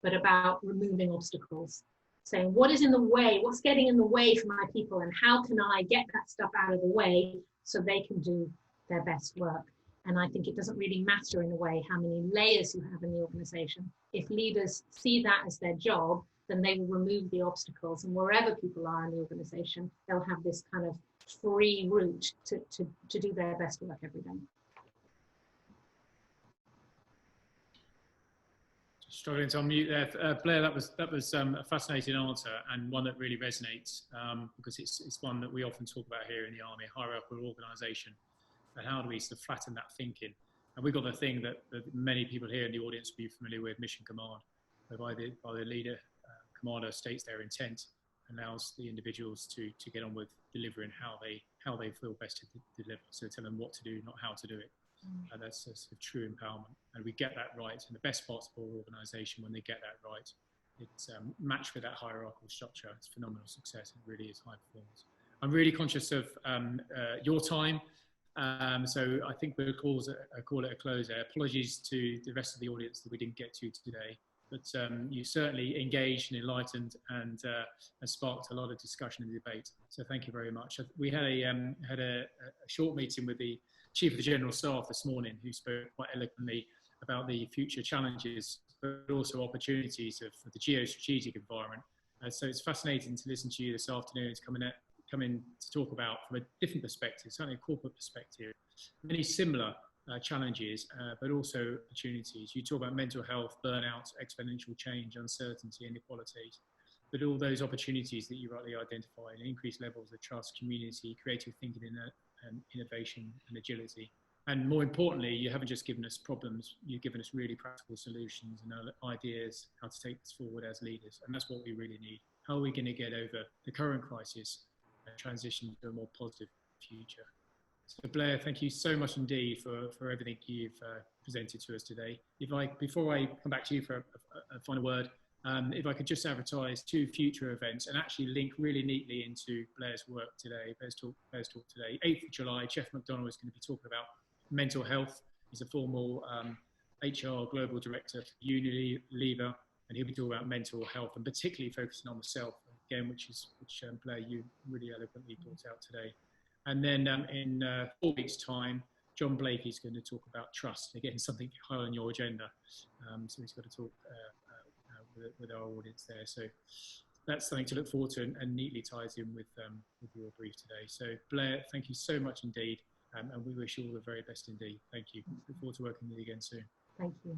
but about removing obstacles, saying what is in the way, what's getting in the way for my people, and how can I get that stuff out of the way so they can do their best work. And I think it doesn't really matter in a way how many layers you have in the organization. If leaders see that as their job, then they will remove the obstacles, and wherever people are in the organization, they'll have this kind of free route to do their best work every day. Struggling to unmute there, Blaire. That was a fascinating answer, and one that really resonates because it's one that we often talk about here in the Army: hierarchical organisation, and how do we sort of flatten that thinking? And we've got the thing that many people here in the audience will be familiar with: mission command, whereby the leader commander states their intent, allows the individuals to get on with delivering how they feel best to deliver. So tell them what to do, not how to do it. That's a sort of true empowerment, and we get that right in the best possible organisation. When they get that right, it's matched with that hierarchical structure. It's phenomenal success. It really is high performance. I'm really conscious of your time, so I think we'll call it a close there. Apologies to the rest of the audience that we didn't get to today, but you certainly engaged and enlightened and sparked a lot of discussion and debate. So thank you very much. We had a short meeting with the Chief of the General Staff this morning, who spoke quite eloquently about the future challenges, but also opportunities of the geostrategic environment. So it's fascinating to listen to you this afternoon. To come in to talk about from a different perspective, certainly a corporate perspective, many similar challenges, but also opportunities. You talk about mental health, burnout, exponential change, uncertainty, inequalities, but all those opportunities that you rightly identified, increased levels of trust, community, creative thinking, and innovation and agility. And more importantly, you haven't just given us problems, you've given us really practical solutions and ideas how to take this forward as leaders. And that's what we really need. How are we going to get over the current crisis and transition to a more positive future? So Blaire, thank you so much indeed for everything you've presented to us today. Before I come back to you for a final word, if I could just advertise 2 future events and actually link really neatly into Blaire's work today, Blaire's talk today. 8th of July, Jeff McDonald is going to be talking about mental health. He's a formal HR Global Director for Unilever, and he'll be talking about mental health and particularly focusing on the self, again, which Blaire, you really eloquently brought out today. And then in 4 weeks' time, John Blakey is going to talk about trust, again, something high on your agenda. So he's got to talk with our audience there. So that's something to look forward to and neatly ties in with your brief today. So Blaire, thank you so much indeed. And we wish you all the very best indeed. Thank you. Look forward to working with you again soon. Thank you.